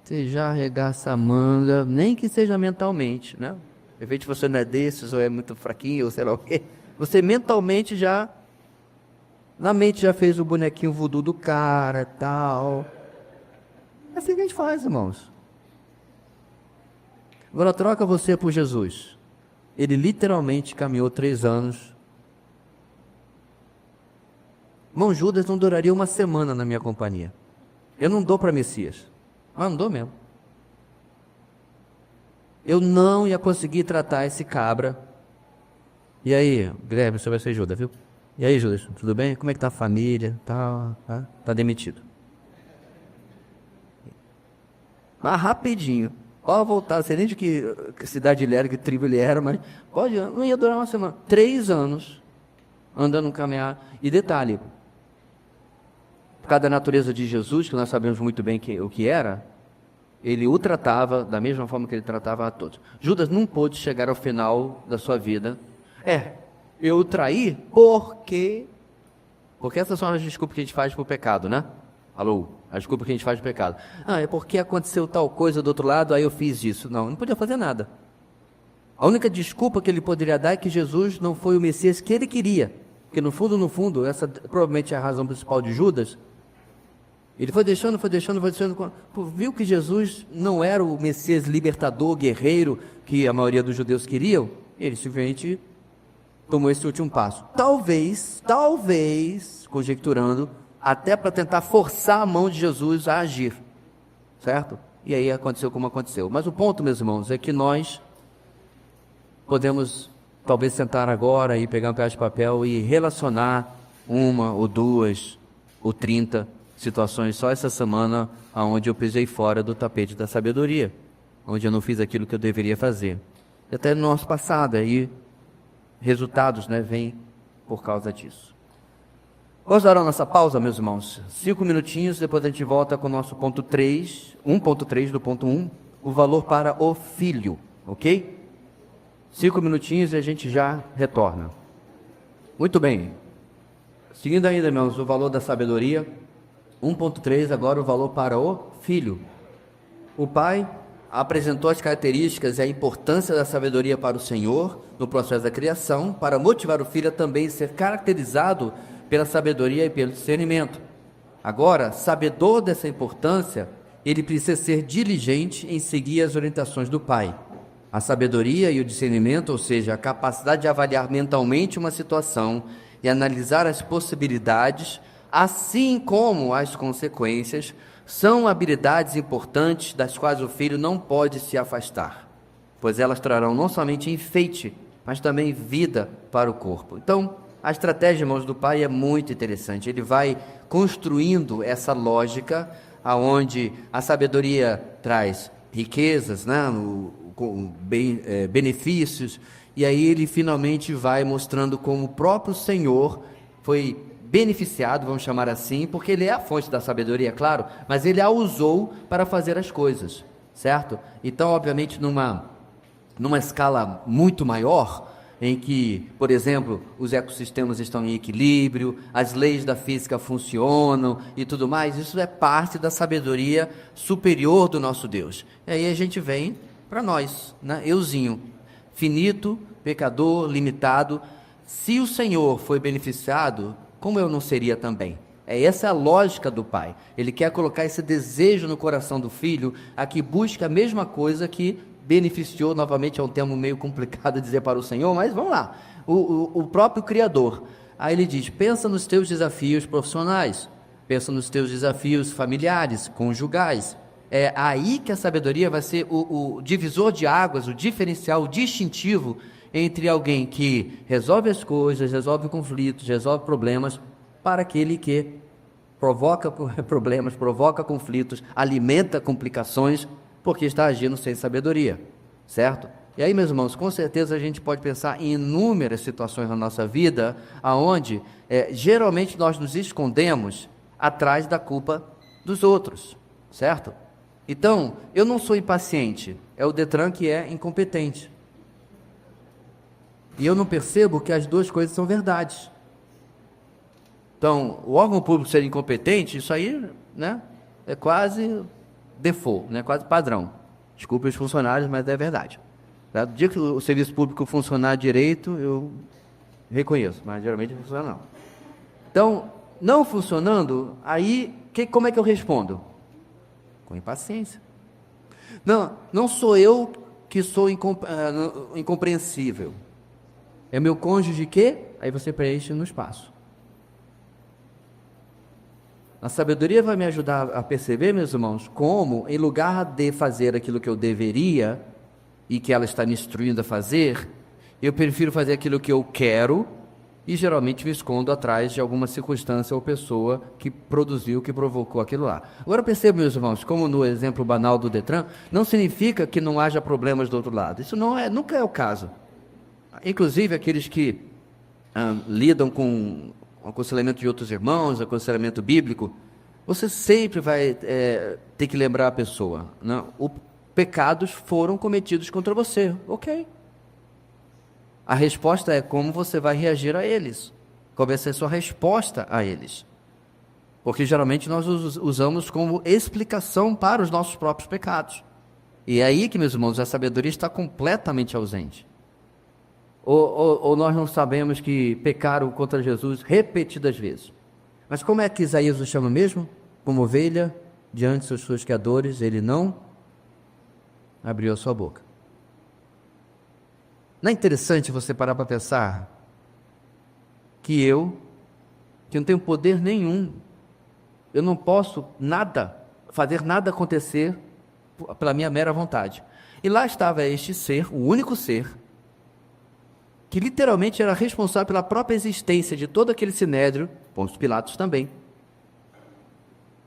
Você já arregaça a manga, nem que seja mentalmente, né? De repente você não é desses, ou é muito fraquinho, ou sei lá o quê. Você mentalmente na mente já fez o bonequinho voodoo do cara, tal. É assim que a gente faz, irmãos. Agora troca você por Jesus. Ele literalmente caminhou 3 anos. Irmão, Judas não duraria uma semana na minha companhia. Eu não dou para Messias. Mas não dou mesmo. Eu não ia conseguir tratar esse cabra. E aí, Guilherme, você vai ser Judas, viu? E aí, Judas, tudo bem? Como é que tá a família? Tá demitido. Mas rapidinho. Pode voltar, não sei nem de que cidade ele era, que tribo ele era, mas não ia durar uma semana. 3 anos andando no caminhar. E detalhe, por causa da natureza de Jesus, que nós sabemos muito bem o que era, ele o tratava da mesma forma que ele tratava a todos. Judas não pôde chegar ao final da sua vida. Eu o traí porque essas são as desculpas que a gente faz pro pecado, né? Alô? As desculpas que a gente faz pro pecado. É porque aconteceu tal coisa do outro lado, aí eu fiz isso. Não podia fazer nada. A única desculpa que ele poderia dar é que Jesus não foi o Messias que ele queria. Porque no fundo, essa provavelmente é a razão principal de Judas. Ele foi deixando, viu que Jesus não era o Messias libertador, guerreiro, que a maioria dos judeus queriam, ele simplesmente tomou esse último passo. Talvez, conjecturando, até para tentar forçar a mão de Jesus a agir, certo? E aí aconteceu como aconteceu. Mas o ponto, meus irmãos, é que nós podemos talvez sentar agora e pegar um pedaço de papel e relacionar 1 ou 2 ou 30 situações só essa semana onde eu pisei fora do tapete da sabedoria, onde eu não fiz aquilo que eu deveria fazer. E até no nosso passado, aí resultados, vêm por causa disso. Vamos dar a nossa pausa, meus irmãos? 5 minutinhos, depois a gente volta com o nosso ponto 3, 1.3 do ponto 1, o valor para o filho, ok? 5 minutinhos e a gente já retorna. Muito bem. Seguindo ainda, irmãos, o valor da sabedoria, 1.3, agora o valor para o filho. O pai apresentou as características e a importância da sabedoria para o Senhor no processo da criação, para motivar o filho a também ser caracterizado pela sabedoria e pelo discernimento. Agora, sabedor dessa importância, ele precisa ser diligente em seguir as orientações do pai. A sabedoria e o discernimento, ou seja, a capacidade de avaliar mentalmente uma situação e analisar as possibilidades, assim como as consequências, são habilidades importantes das quais o filho não pode se afastar, pois elas trarão não somente enfeite, mas também vida para o corpo. Então, a estratégia, irmãos, do pai é muito interessante. Ele vai construindo essa lógica, aonde a sabedoria traz riquezas, benefícios, e aí ele finalmente vai mostrando como o próprio Senhor foi beneficiado, vamos chamar assim, porque ele é a fonte da sabedoria, claro, mas ele a usou para fazer as coisas, certo? Então, obviamente, numa escala muito maior, em que, por exemplo, os ecossistemas estão em equilíbrio, as leis da física funcionam e tudo mais, isso é parte da sabedoria superior do nosso Deus. E aí a gente vem para nós, euzinho, finito, pecador, limitado. Se o Senhor foi beneficiado, como eu não seria também? Essa a lógica do pai. Ele quer colocar esse desejo no coração do filho, a que busca a mesma coisa que beneficiou, novamente é um termo meio complicado de dizer para o Senhor, mas vamos lá, o próprio Criador. Aí ele diz, pensa nos teus desafios profissionais, pensa nos teus desafios familiares, conjugais. É aí que a sabedoria vai ser o divisor de águas, o diferencial, o distintivo entre alguém que resolve as coisas, resolve conflitos, resolve problemas, para aquele que provoca problemas, provoca conflitos, alimenta complicações, porque está agindo sem sabedoria, certo? E aí, meus irmãos, com certeza a gente pode pensar em inúmeras situações na nossa vida, aonde geralmente nós nos escondemos atrás da culpa dos outros, certo? Então, eu não sou impaciente, é o Detran que é incompetente. E eu não percebo que as duas coisas são verdades. Então, o órgão público ser incompetente, isso aí, né, é quase default, né, quase padrão. Desculpe os funcionários, mas é verdade. Tá? Do dia que o serviço público funcionar direito, eu reconheço, mas geralmente não funciona não. Então, não funcionando, aí, como é que eu respondo? Com impaciência. Não sou eu que sou incompreensível. É meu cônjuge que? Aí você preenche no espaço. A sabedoria vai me ajudar a perceber, meus irmãos, como, em lugar de fazer aquilo que eu deveria, e que ela está me instruindo a fazer, eu prefiro fazer aquilo que eu quero, e geralmente me escondo atrás de alguma circunstância ou pessoa que produziu, que provocou aquilo lá. Agora perceba, meus irmãos, como no exemplo banal do Detran, não significa que não haja problemas do outro lado. Isso nunca é o caso. Inclusive aqueles que lidam com aconselhamento de outros irmãos, aconselhamento bíblico, você sempre vai ter que lembrar a pessoa, né? Os pecados foram cometidos contra você, ok. A resposta é como você vai reagir a eles, qual vai ser a sua resposta a eles, porque geralmente nós usamos como explicação para os nossos próprios pecados, e é aí que, meus irmãos, a sabedoria está completamente ausente. Ou nós não sabemos que pecaram contra Jesus repetidas vezes. Mas como é que Isaías o chama mesmo? Como ovelha diante dos seus criadores, ele não abriu a sua boca. Não é interessante você parar para pensar que que não tenho poder nenhum, eu não posso fazer nada acontecer pela minha mera vontade. E lá estava este ser, o único ser, que literalmente era responsável pela própria existência de todo aquele sinédrio, Pôncio Pilatos também.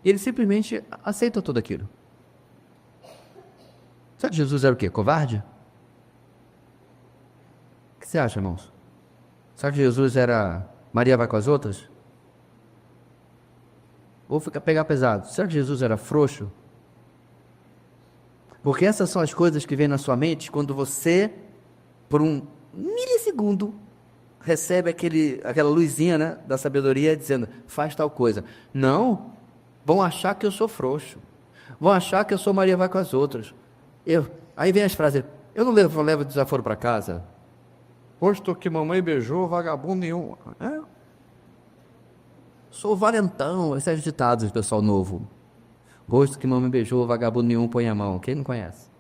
E ele simplesmente aceita tudo aquilo. Será que Jesus era o quê? Covarde? O que você acha, irmãos? Será que Jesus era Maria vai com as outras? Ou pegar pesado? Será que Jesus era frouxo? Porque essas são as coisas que vêm na sua mente quando você, por um milissegundo, recebe aquela luzinha, né, da sabedoria dizendo, faz tal coisa. Não, vão achar que eu sou frouxo, vão achar que eu sou Maria vai com as outras. Aí vem as frases, eu não levo desaforo para casa, posto que mamãe beijou vagabundo nenhum. Sou valentão, esses ditados, pessoal novo. Posto que mamãe beijou vagabundo nenhum, põe a mão. Quem não conhece?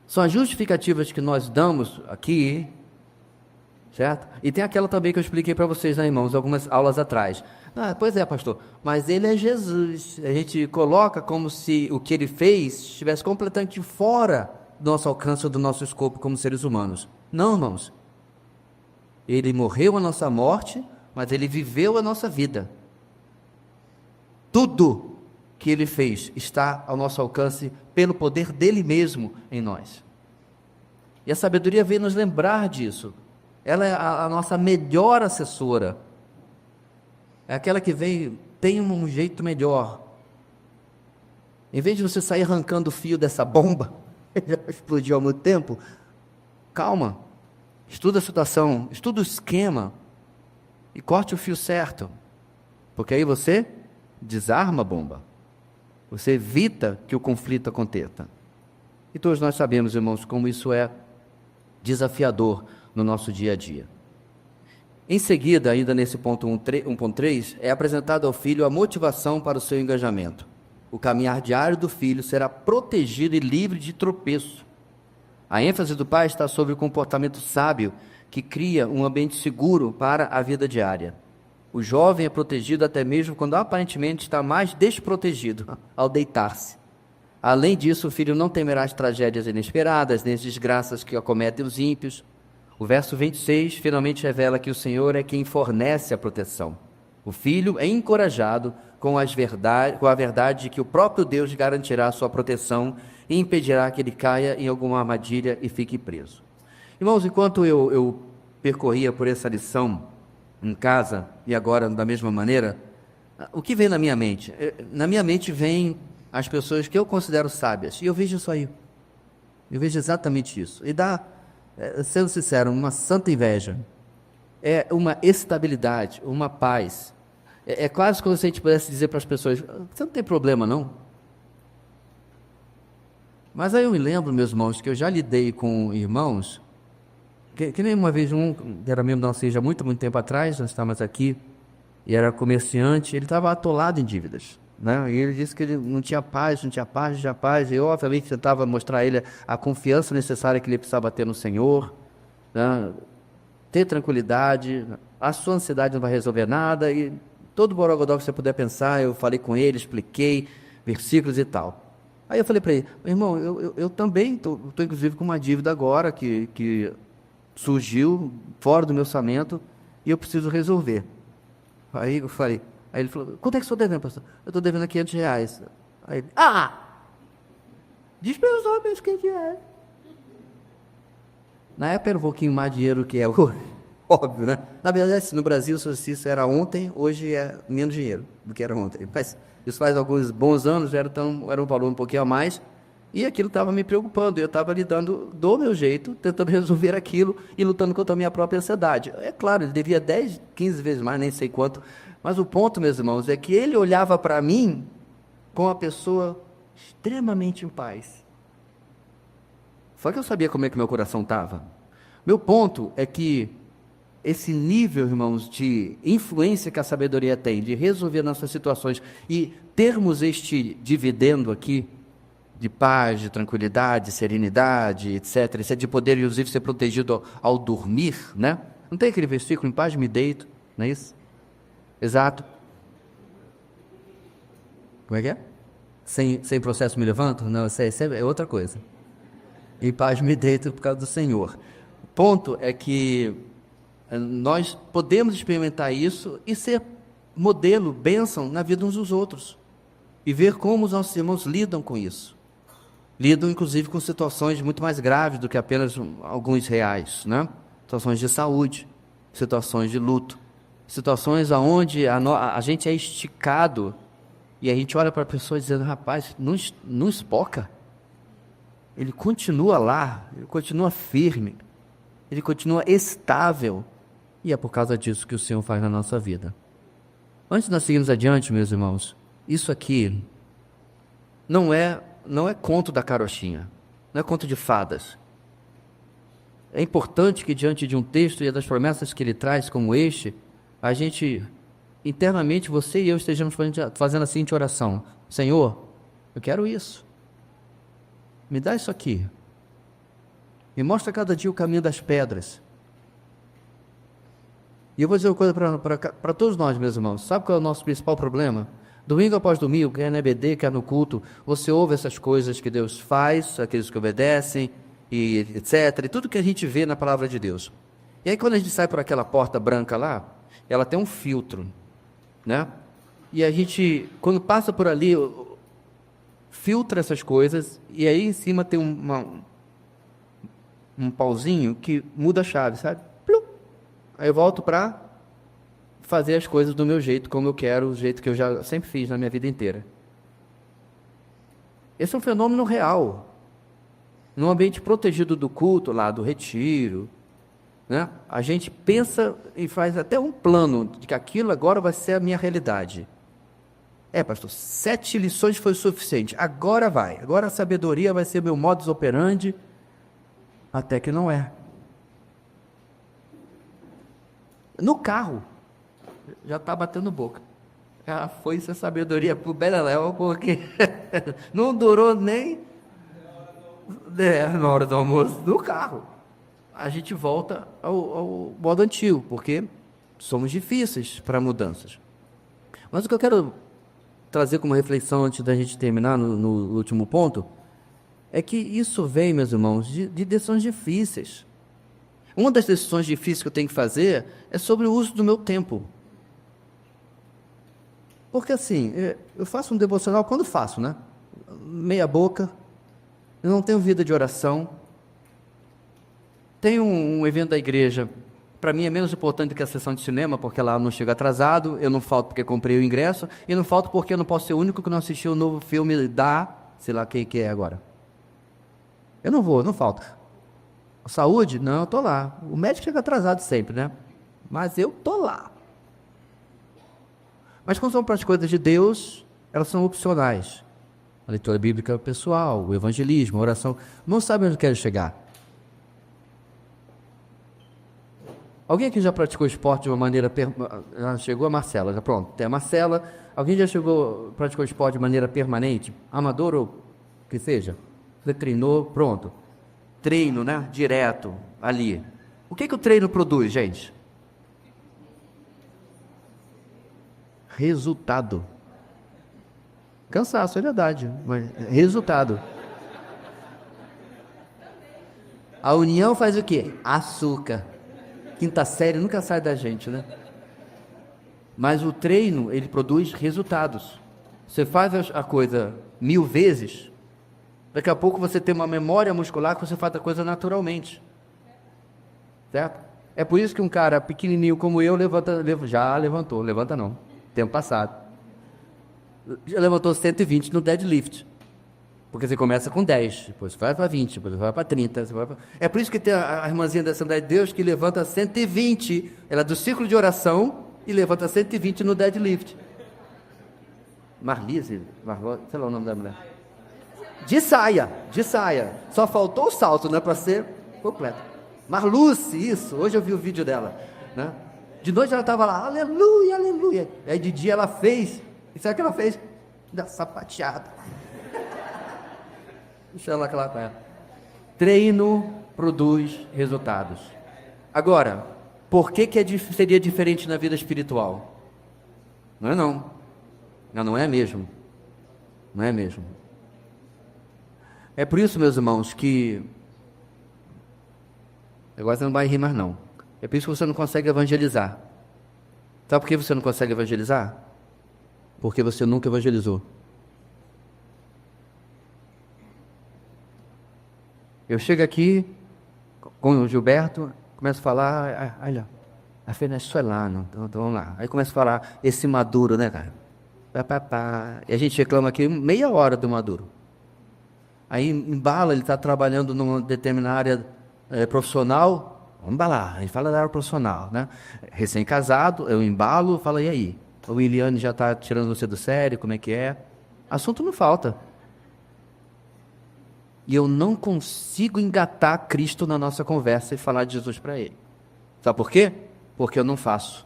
São as justificativas que nós damos aqui, certo? E tem aquela também que eu expliquei para vocês, né, irmãos, algumas aulas atrás. Pois é, pastor, mas ele é Jesus. A gente coloca como se o que ele fez estivesse completamente fora do nosso alcance, do nosso escopo como seres humanos. Não, irmãos. Ele morreu a nossa morte, mas ele viveu a nossa vida. Tudo que ele fez está ao nosso alcance pelo poder dele mesmo em nós. E a sabedoria vem nos lembrar disso. Ela é a nossa melhor assessora. É aquela que tem um jeito melhor. Em vez de você sair arrancando o fio dessa bomba, já explodiu há muito tempo, calma, estuda a situação, estuda o esquema e corte o fio certo, porque aí você desarma a bomba, você evita que o conflito aconteça. E todos nós sabemos, irmãos, como isso é desafiador no nosso dia a dia. Em seguida, ainda nesse ponto 1.3, é apresentada ao filho a motivação para o seu engajamento. O caminhar diário do filho será protegido e livre de tropeço. A ênfase do pai está sobre o comportamento sábio que cria um ambiente seguro para a vida diária. O jovem é protegido até mesmo quando aparentemente está mais desprotegido ao deitar-se. Além disso, o filho não temerá as tragédias inesperadas, nem as desgraças que acometem os ímpios. O verso 26 finalmente revela que o Senhor é quem fornece a proteção. O filho é encorajado com a verdade de que o próprio Deus garantirá a sua proteção e impedirá que ele caia em alguma armadilha e fique preso. Irmãos, enquanto eu percorria por essa lição em casa, e agora da mesma maneira, o que vem na minha mente? Na minha mente vem as pessoas que eu considero sábias, e eu vejo isso aí. Eu vejo exatamente isso. E dá, sendo sincero, uma santa inveja. É uma estabilidade, uma paz. É quase como se a gente pudesse dizer para as pessoas: você não tem problema, não? Mas aí eu me lembro, meus irmãos, que eu já lidei com irmãos, que nem uma vez um, que era membro da nossa igreja há muito tempo atrás, nós estávamos aqui, e era comerciante, ele estava atolado em dívidas, né? E ele disse que ele não tinha paz, e eu obviamente tentava mostrar a ele a confiança necessária que ele precisava ter no Senhor, né? Ter tranquilidade, a sua ansiedade não vai resolver nada, e todo o borogodó que você puder pensar, eu falei com ele, expliquei versículos e tal. Aí eu falei para ele: irmão, eu também estou inclusive com uma dívida agora que surgiu fora do meu orçamento e eu preciso resolver. Aí eu falei, aí ele falou: quanto é que o senhor está devendo, pastor? Eu estou devendo R$500. Aí ele: diz para os homens R$500. Na época era um pouquinho mais dinheiro que é hoje, óbvio, né? Na verdade, no Brasil, se isso era ontem, hoje é menos dinheiro do que era ontem. Isso faz alguns bons anos, era um valor um pouquinho a mais, e aquilo estava me preocupando. Eu estava lidando do meu jeito, tentando resolver aquilo e lutando contra a minha própria ansiedade. É claro, ele devia 10, 15 vezes mais, nem sei quanto, mas o ponto, meus irmãos, é que ele olhava para mim como uma pessoa extremamente em paz. Só que eu sabia como é que meu coração estava. Meu ponto é que esse nível, irmãos, de influência que a sabedoria tem, de resolver nossas situações e termos este dividendo aqui, de paz, de tranquilidade, de serenidade, etc., isso é de poder, inclusive, ser protegido ao dormir, né? Não tem aquele versículo: em paz me deito, não é isso? Exato. Como é que é? Sem processo me levanto? Não, isso é outra coisa. Em paz me deito por causa do Senhor. O ponto é que nós podemos experimentar isso e ser modelo, bênção na vida uns dos outros. E ver como os nossos irmãos lidam com isso. Lidam, inclusive, com situações muito mais graves do que apenas alguns reais, né? Situações de saúde, situações de luto, situações onde a gente é esticado e a gente olha para a pessoa dizendo: rapaz, não espoca. Ele continua lá, ele continua firme, ele continua estável, e é por causa disso que o Senhor faz na nossa vida. Antes de nós seguirmos adiante, meus irmãos, isso aqui não é conto da carochinha, não é conto de fadas. É importante que diante de um texto e das promessas que ele traz como este, a gente, internamente, você e eu estejamos fazendo a seguinte oração: Senhor, eu quero isso. Me dá isso aqui. Me mostra cada dia o caminho das pedras. E eu vou dizer uma coisa para todos nós, meus irmãos. Sabe qual é o nosso principal problema? Domingo após domingo, quer na EBD, quer no culto, você ouve essas coisas que Deus faz, aqueles que obedecem, e etc. E tudo que a gente vê na palavra de Deus. E aí quando a gente sai por aquela porta branca lá, ela tem um filtro, né? E a gente, quando passa por ali, filtra essas coisas, e aí em cima tem um pauzinho que muda a chave, sabe? Plum. Aí eu volto para fazer as coisas do meu jeito, como eu quero, o jeito que eu já sempre fiz na minha vida inteira. Esse é um fenômeno real. Num ambiente protegido do culto, lá do retiro, né? A gente pensa e faz até um plano de que aquilo agora vai ser a minha realidade. Pastor, 7 lições foi o suficiente, agora a sabedoria vai ser meu modus operandi, até que não é. No carro, já está batendo boca. Já foi essa sabedoria para o Beleléu, porque não durou nem na hora do almoço, no carro. A gente volta ao modo antigo, porque somos difíceis para mudanças. Mas o que eu quero trazer como reflexão antes da gente terminar no último ponto, é que isso vem, meus irmãos, de decisões difíceis. Uma das decisões difíceis que eu tenho que fazer é sobre o uso do meu tempo. Porque assim, eu faço um devocional quando faço, né? Meia boca, eu não tenho vida de oração. Tem um evento da igreja, para mim é menos importante do que a sessão de cinema, porque lá eu não chego atrasado, eu não falto porque comprei o ingresso, e não falto porque eu não posso ser o único que não assistiu o novo filme sei lá quem que é agora. Eu não vou, não falto. Saúde? Não, eu estou lá. O médico chega atrasado sempre, né? Mas eu estou lá. Mas quando são para as coisas de Deus, elas são opcionais. A leitura bíblica pessoal, o evangelismo, a oração. Não sabe onde eu quero chegar. Alguém aqui já praticou esporte de uma maneira... Chegou a Marcela, já pronto. Tem a Marcela. Alguém já praticou esporte de maneira permanente? Amador ou que seja? Você treinou, pronto. Treino, né? Direto, ali. O que o treino produz, gente? Resultado. Cansaço, é verdade, mas resultado. A união faz o quê? Açúcar. Quinta série nunca sai da gente, né? Mas o treino, ele produz resultados. Você faz a coisa 1000 vezes, daqui a pouco você tem uma memória muscular que você faz a coisa naturalmente. Certo? É por isso que um cara pequenininho como eu já levantou, levanta não, tempo passado. Já levantou 120 no deadlift. Porque você começa com 10, depois vai para 20, depois vai para 30. É por isso que tem a irmãzinha da Assembleia de Deus que levanta 120. Ela é do círculo de oração e levanta 120 no deadlift. Marlise, sei lá o nome da mulher. De saia. Só faltou o salto, né, para ser completo. Marluce, isso. Hoje eu vi o vídeo dela, né? De noite ela estava lá, aleluia, aleluia. Aí de dia ela fez, e sabe o que ela fez? Da sapateada. Deixa ela com ela. Treino produz resultados. Agora, por que seria diferente na vida espiritual? Não é não. Não é mesmo. Não é mesmo. É por isso, meus irmãos, que... Agora você não vai rir mais não. É por isso que você não consegue evangelizar. Sabe por que você não consegue evangelizar? Porque você nunca evangelizou. Eu chego aqui com o Gilberto, começo a falar, olha, a venezuelano, então vamos lá. Aí começo a falar, esse Maduro, né, cara? E a gente reclama aqui meia hora do Maduro. Aí embala, ele está trabalhando numa determinada área profissional, vamos embalar, a gente fala da área profissional, né? Recém-casado, eu embalo, falo, e aí? O Williane já está tirando você do sério, como é que é? Assunto não falta. E eu não consigo engatar Cristo na nossa conversa e falar de Jesus para ele. Sabe por quê? Porque eu não faço.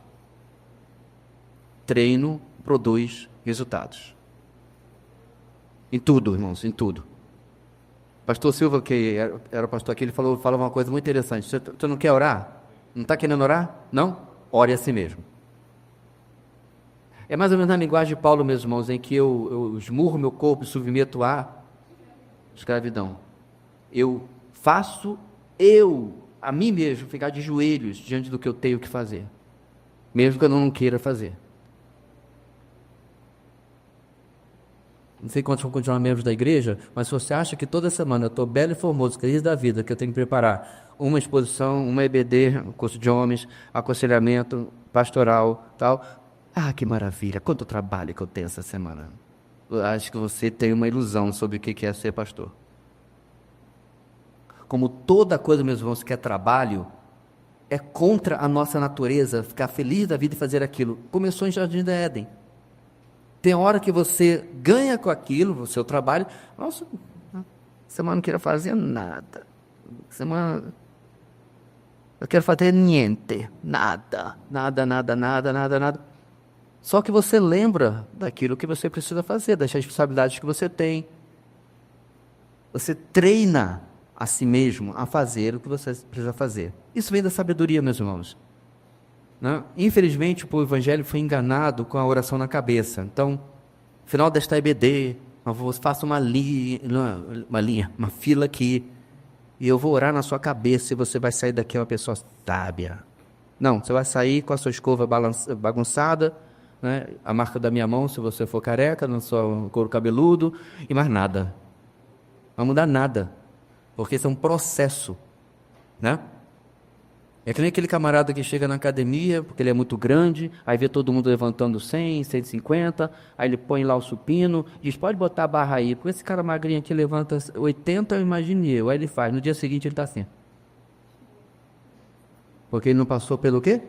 Treino produz resultados. Em tudo, irmãos, em tudo. Pastor Silva, que era pastor aqui, ele falou uma coisa muito interessante. Você não quer orar? Não está querendo orar? Não? Ore a si mesmo. É mais ou menos na linguagem de Paulo, meus irmãos, em que eu esmurro meu corpo e submeto à escravidão. Eu faço a mim mesmo, ficar de joelhos diante do que eu tenho que fazer, mesmo que eu não queira fazer. Não sei quantos vão continuar membros da igreja, mas se você acha que toda semana eu estou belo e formoso, crise da vida, que eu tenho que preparar uma exposição, uma EBD, um curso de homens, aconselhamento pastoral, tal, que maravilha, quanto trabalho que eu tenho essa semana. Eu acho que você tem uma ilusão sobre o que é ser pastor. Como toda coisa, meus irmãos, que é trabalho, é contra a nossa natureza ficar feliz da vida e fazer aquilo. Começou em Jardim da Éden. Tem hora que você ganha com aquilo, o seu trabalho. Nossa, semana não queria fazer nada. Semana... Eu quero fazer niente, nada, nada, nada, nada, nada, nada. Só que você lembra daquilo que você precisa fazer, das responsabilidades que você tem. Você treina a si mesmo a fazer o que você precisa fazer. Isso vem da sabedoria, meus irmãos. Né? Infelizmente, o povo evangélico foi enganado com a oração na cabeça. Então, final desta EBD, faça uma fila aqui, e eu vou orar na sua cabeça e você vai sair daqui uma pessoa sábia. Não, você vai sair com a sua escova bagunçada, né? A marca da minha mão, se você for careca, no seu couro cabeludo, e mais nada. Não vai mudar nada, porque isso é um processo, né? É que nem aquele camarada que chega na academia, porque ele é muito grande, aí vê todo mundo levantando 100, 150, aí ele põe lá o supino, diz, pode botar a barra aí, porque esse cara magrinho aqui levanta 80, eu imagine eu, aí ele faz, no dia seguinte ele está assim. Porque ele não passou pelo quê?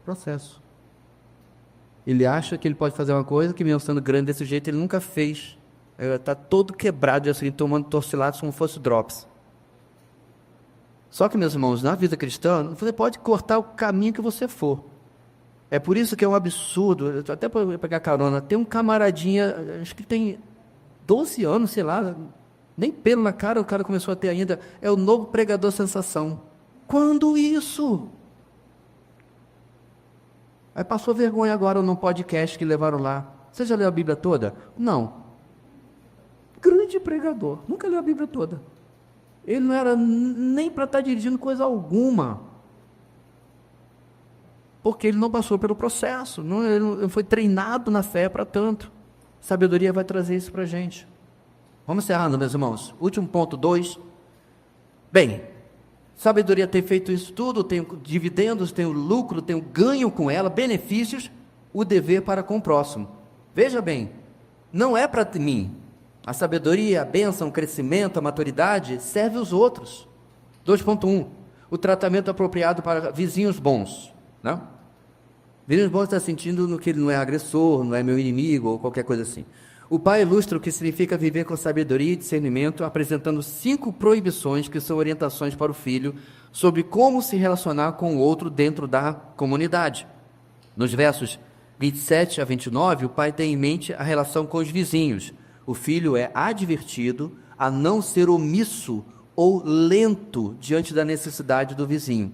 Processo. Ele acha que ele pode fazer uma coisa que, mesmo sendo grande desse jeito, ele nunca fez. Ele está todo quebrado, assim, tomando torcilados como fosse drops. Só que, meus irmãos, na vida cristã, você pode cortar o caminho que você for. É por isso que é um absurdo, até para pegar carona, tem um camaradinha, acho que tem 12 anos, sei lá, nem pelo na cara o cara começou a ter ainda, é o novo pregador sensação. Quando isso? Aí passou vergonha agora num podcast que levaram lá. Você já leu a Bíblia toda? Não. Grande pregador, nunca leu a Bíblia toda. Ele não era nem para estar dirigindo coisa alguma. Porque ele não passou pelo processo. Ele não foi treinado na fé para tanto. Sabedoria vai trazer isso para a gente. Vamos encerrando, meus irmãos. Último ponto, 2. Bem, sabedoria tem feito isso tudo, tem dividendos, tem o lucro, tem o ganho com ela, benefícios, o dever para com o próximo. Veja bem, não é para mim. A sabedoria, a bênção, o crescimento, a maturidade serve aos outros. 2.1. O tratamento apropriado para vizinhos bons. Né? Vizinhos bons está sentindo no que ele não é agressor, não é meu inimigo ou qualquer coisa assim. O pai ilustra o que significa viver com sabedoria e discernimento, apresentando 5 proibições que são orientações para o filho sobre como se relacionar com o outro dentro da comunidade. Nos versos 27 a 29, o pai tem em mente a relação com os vizinhos. O filho é advertido a não ser omisso ou lento diante da necessidade do vizinho.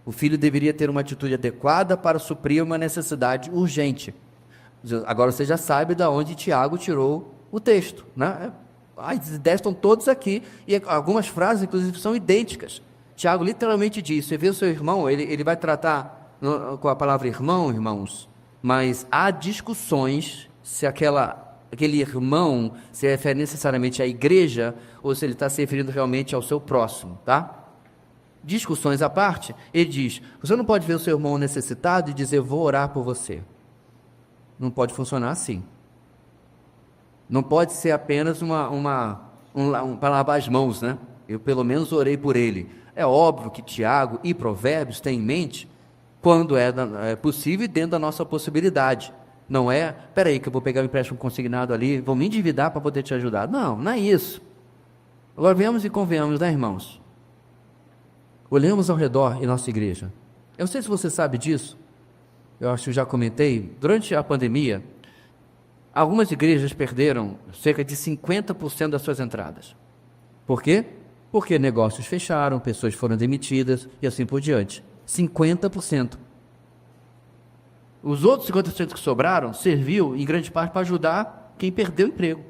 O filho deveria ter uma atitude adequada para suprir uma necessidade urgente. Agora você já sabe de onde Tiago tirou o texto, né? As ideias estão todas aqui, e algumas frases, inclusive, são idênticas. Tiago literalmente diz, você vê o seu irmão, ele vai tratar com a palavra irmão, irmãos, mas há discussões se aquele irmão se refere necessariamente à igreja, ou se ele está se referindo realmente ao seu próximo, tá? Discussões à parte, ele diz, você não pode ver o seu irmão necessitado e dizer, vou orar por você. Não pode funcionar assim. Não pode ser apenas para lavar as mãos, né? Eu pelo menos orei por ele. É óbvio que Tiago e Provérbios têm em mente quando é possível e dentro da nossa possibilidade. Não é, peraí que eu vou pegar o empréstimo consignado ali, vou me endividar para poder te ajudar. Não, não é isso. Agora venhamos e convenhamos, né, irmãos? Olhamos ao redor em nossa igreja. Eu não sei se você sabe disso, eu acho que já comentei, durante a pandemia, algumas igrejas perderam cerca de 50% das suas entradas. Por quê? Porque negócios fecharam, pessoas foram demitidas e assim por diante. 50%. Os outros 50% que sobraram serviu em grande parte para ajudar quem perdeu o emprego.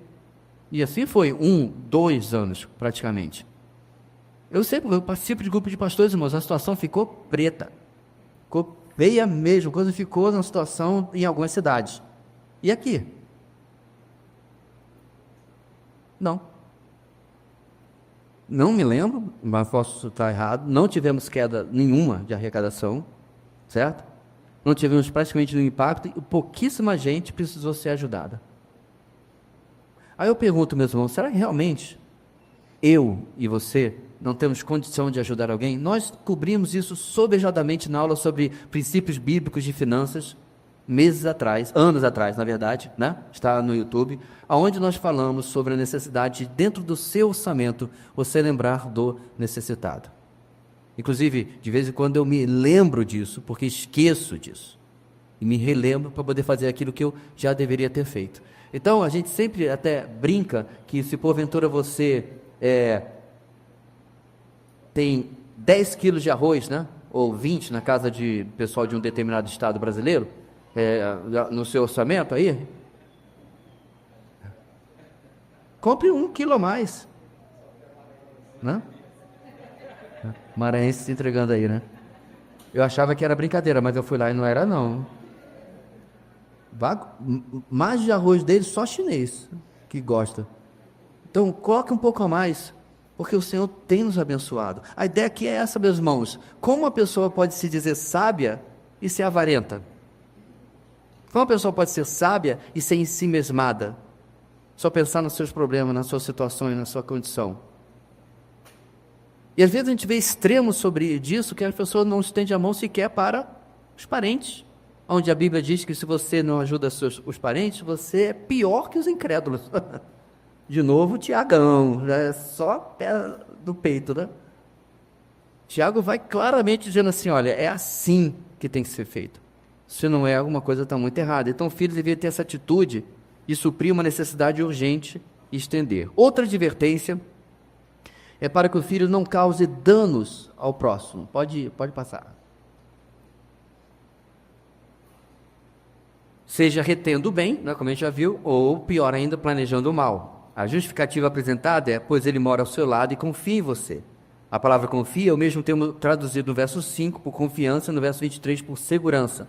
E assim foi 2 anos praticamente. Eu participo de grupo de pastores, irmãos, a situação ficou preta. Ficou feia mesmo, quando ficou na situação em algumas cidades. E aqui? Não. Não me lembro, mas posso estar errado. Não tivemos queda nenhuma de arrecadação, certo? Não tivemos praticamente nenhum impacto e pouquíssima gente precisou ser ajudada. Aí eu pergunto, meus irmãos, será que realmente eu e você não temos condição de ajudar alguém? Nós cobrimos isso sobejadamente na aula sobre princípios bíblicos de finanças, anos atrás, na verdade, né? Está no YouTube, onde nós falamos sobre a necessidade de, dentro do seu orçamento, você lembrar do necessitado. Inclusive, de vez em quando eu me lembro disso, porque esqueço disso. E me relembro para poder fazer aquilo que eu já deveria ter feito. Então, a gente sempre até brinca que se porventura você tem 10 quilos de arroz, né? Ou 20 na casa de pessoal de um determinado estado brasileiro, no seu orçamento aí, compre 1 quilo a mais, né? Maranhense se entregando aí, né? Eu achava que era brincadeira, mas eu fui lá e não era não. Mais de arroz dele, só chinês que gosta. Então, coloque um pouco a mais, porque o Senhor tem nos abençoado. A ideia aqui é essa, meus irmãos. Como uma pessoa pode se dizer sábia e ser avarenta? Como uma pessoa pode ser sábia e ser ensimesmada? Só pensar nos seus problemas, nas suas situações, na sua condição. E às vezes a gente vê extremos sobre disso, que a pessoa não estende a mão sequer para os parentes. Onde a Bíblia diz que se você não ajuda os parentes, você é pior que os incrédulos. De novo, Tiagão, é só pé do peito, né? Tiago vai claramente dizendo assim, olha, é assim que tem que ser feito. Se não é, alguma coisa está muito errada. Então o filho devia ter essa atitude de suprir uma necessidade urgente e estender. Outra advertência é para que o filho não cause danos ao próximo. Pode passar. Seja retendo o bem, né, como a gente já viu, ou pior ainda, planejando o mal. A justificativa apresentada é, pois ele mora ao seu lado e confia em você. A palavra confia é o mesmo termo traduzido no verso 5 por confiança, no verso 23 por segurança.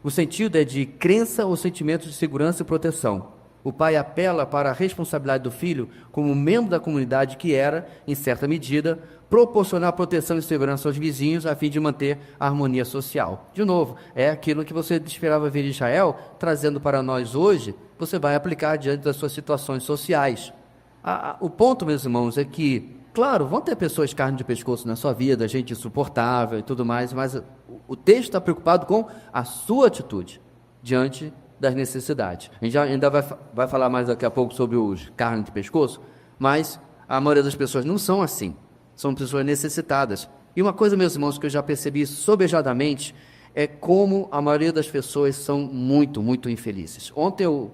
O sentido é de crença ou sentimento de segurança e proteção. O pai apela para a responsabilidade do filho como membro da comunidade que era, em certa medida, proporcionar proteção e segurança aos vizinhos a fim de manter a harmonia social. De novo, é aquilo que você esperava ver em Israel, trazendo para nós hoje, você vai aplicar diante das suas situações sociais. O ponto, meus irmãos, é que, claro, vão ter pessoas carne de pescoço na sua vida, gente insuportável e tudo mais, mas o texto está preocupado com a sua atitude diante das necessidades. A gente ainda vai falar mais daqui a pouco sobre os carne de pescoço, mas a maioria das pessoas não são assim, são pessoas necessitadas. E uma coisa, meus irmãos, que eu já percebi sobejadamente, é como a maioria das pessoas são muito, muito infelizes. Ontem eu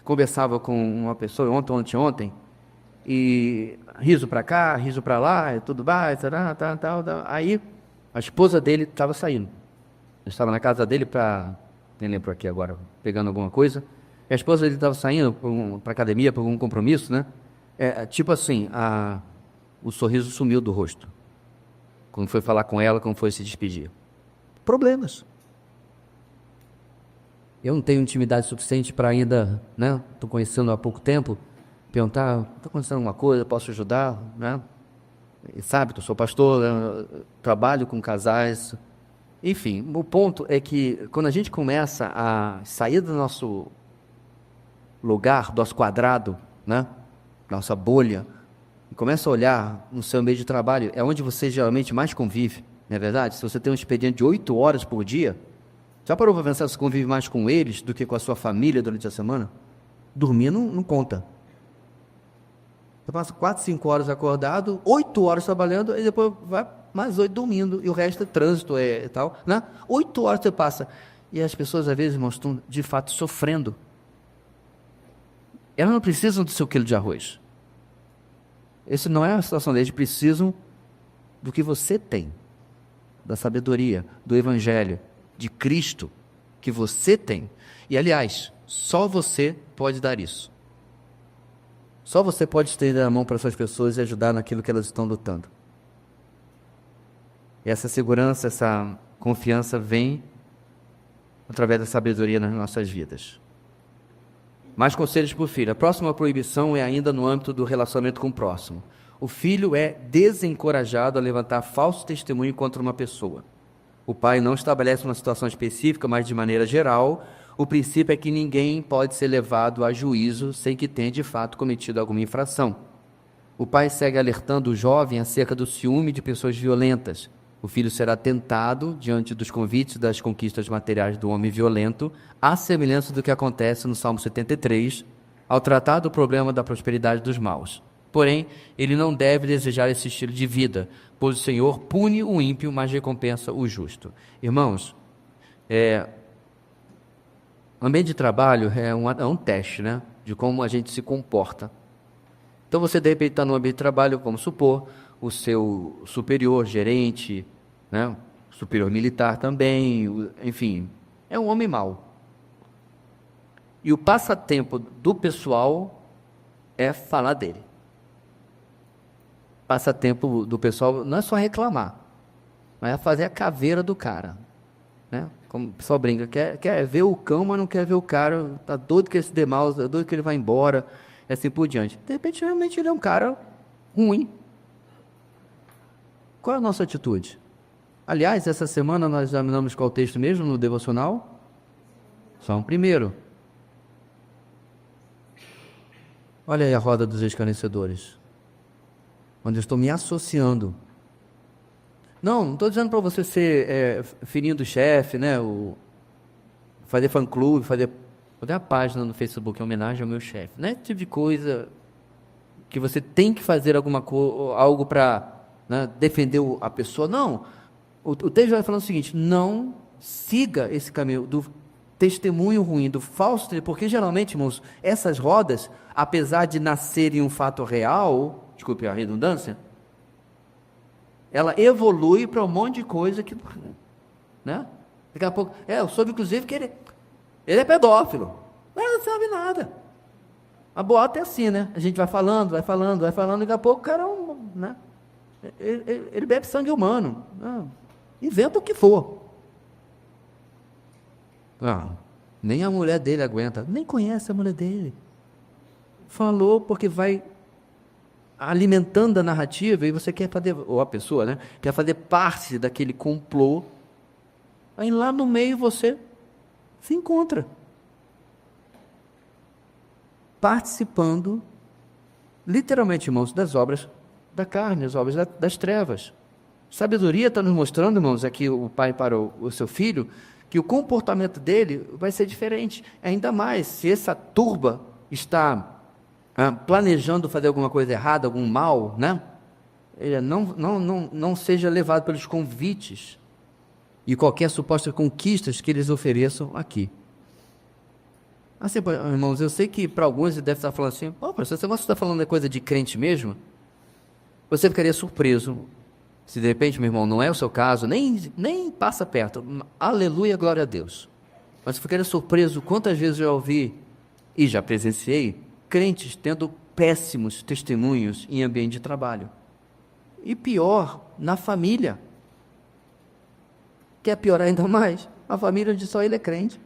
conversava com uma pessoa, ontem, e riso para cá, riso para lá, tudo bem, tal. Aí a esposa dele estava saindo. Eu estava na casa dele para, nem lembro aqui agora, pegando alguma coisa. E a esposa dele estava saindo para academia, para algum compromisso, né? Tipo assim, o sorriso sumiu do rosto. Quando foi falar com ela, quando foi se despedir. Problemas. Eu não tenho intimidade suficiente para ainda, né? Estou conhecendo há pouco tempo, perguntar, está acontecendo alguma coisa, posso ajudar, né? E sabe, eu sou pastor, né? Trabalho com casais. Enfim, o ponto é que quando a gente começa a sair do nosso lugar, do nosso quadrado, né? Nossa bolha, e começa a olhar no seu meio de trabalho, é onde você geralmente mais convive, não é verdade? Se você tem um expediente de 8 horas por dia, já parou para pensar se você convive mais com eles do que com a sua família durante a semana? Dormir não conta. Você passa 4, 5 horas acordado, 8 horas trabalhando, e depois vai mais 8 dormindo, e o resto é trânsito e tal, né? 8 horas você passa. E as pessoas, às vezes, estão, de fato, sofrendo. Elas não precisam do seu quilo de arroz. Essa não é a situação deles, precisam do que você tem, da sabedoria, do Evangelho, de Cristo, que você tem. E, aliás, só você pode dar isso. Só você pode estender a mão para essas pessoas e ajudar naquilo que elas estão lutando. E essa segurança, essa confiança vem através da sabedoria nas nossas vidas. Mais conselhos para o filho. A próxima proibição é ainda no âmbito do relacionamento com o próximo. O filho é desencorajado a levantar falso testemunho contra uma pessoa. O pai não estabelece uma situação específica, mas de maneira geral, o princípio é que ninguém pode ser levado a juízo sem que tenha de fato cometido alguma infração. O pai segue alertando o jovem acerca do ciúme de pessoas violentas. O filho será tentado diante dos convites das conquistas materiais do homem violento, à semelhança do que acontece no Salmo 73, ao tratar do problema da prosperidade dos maus. Porém, ele não deve desejar esse estilo de vida, pois o Senhor pune o ímpio, mas recompensa o justo. Irmãos, o ambiente de trabalho é um teste, né, de como a gente se comporta. Então você de repente está no ambiente de trabalho, vamos supor, o seu superior, gerente, né, superior militar também, enfim, é um homem mau. E o passatempo do pessoal é falar dele. Passatempo do pessoal não é só reclamar, mas é fazer a caveira do cara, né? Como o pessoal brinca, quer ver o cão, mas não quer ver o cara, tá doido que ele se dê mal, tá doido que ele vai embora, e assim por diante. De repente, realmente ele é um cara ruim. Qual é a nossa atitude? Aliás, essa semana nós examinamos qual texto mesmo no devocional? Salmo 1. Olha aí a roda dos escarnecedores, onde eu estou me associando. Não estou dizendo para você ser filhinho do chefe, né? Fazer fã-clube, fazer a página no Facebook em homenagem ao meu chefe. Não é esse tipo de coisa que você tem que fazer algo para, né, defender a pessoa. Não. O texto vai falando o seguinte: não siga esse caminho do testemunho ruim, do falso testemunho, porque geralmente, irmãos, essas rodas, apesar de nascerem um fato real, desculpe a redundância, ela evolui para um monte de coisa que, né? Daqui a pouco, eu soube inclusive que ele é pedófilo. Não sabe nada. A boata é assim, né? A gente vai falando, daqui a pouco o cara, né? Ele bebe sangue humano. Inventa o que for. Nem a mulher dele aguenta, nem conhece a mulher dele. Falou porque vai alimentando a narrativa e você quer fazer, ou a pessoa, né, quer fazer parte daquele complô. Aí lá no meio você se encontra participando, literalmente, irmãos, das obras da carne, as obras das trevas. Sabedoria está nos mostrando, irmãos, aqui o pai para o seu filho, que o comportamento dele vai ser diferente, ainda mais se essa turba está planejando fazer alguma coisa errada, algum mal, né? Ele não seja levado pelos convites e qualquer suposta conquistas que eles ofereçam aqui. Assim, irmãos, eu sei que para alguns deve estar falando assim: se você está falando de coisa de crente mesmo, você ficaria surpreso se de repente, meu irmão, não é o seu caso, nem passa perto. Aleluia, glória a Deus. Mas eu ficaria surpreso quantas vezes eu já ouvi e já presenciei crentes tendo péssimos testemunhos em ambiente de trabalho. E pior, na família. Quer piorar ainda mais? A família onde só ele é crente.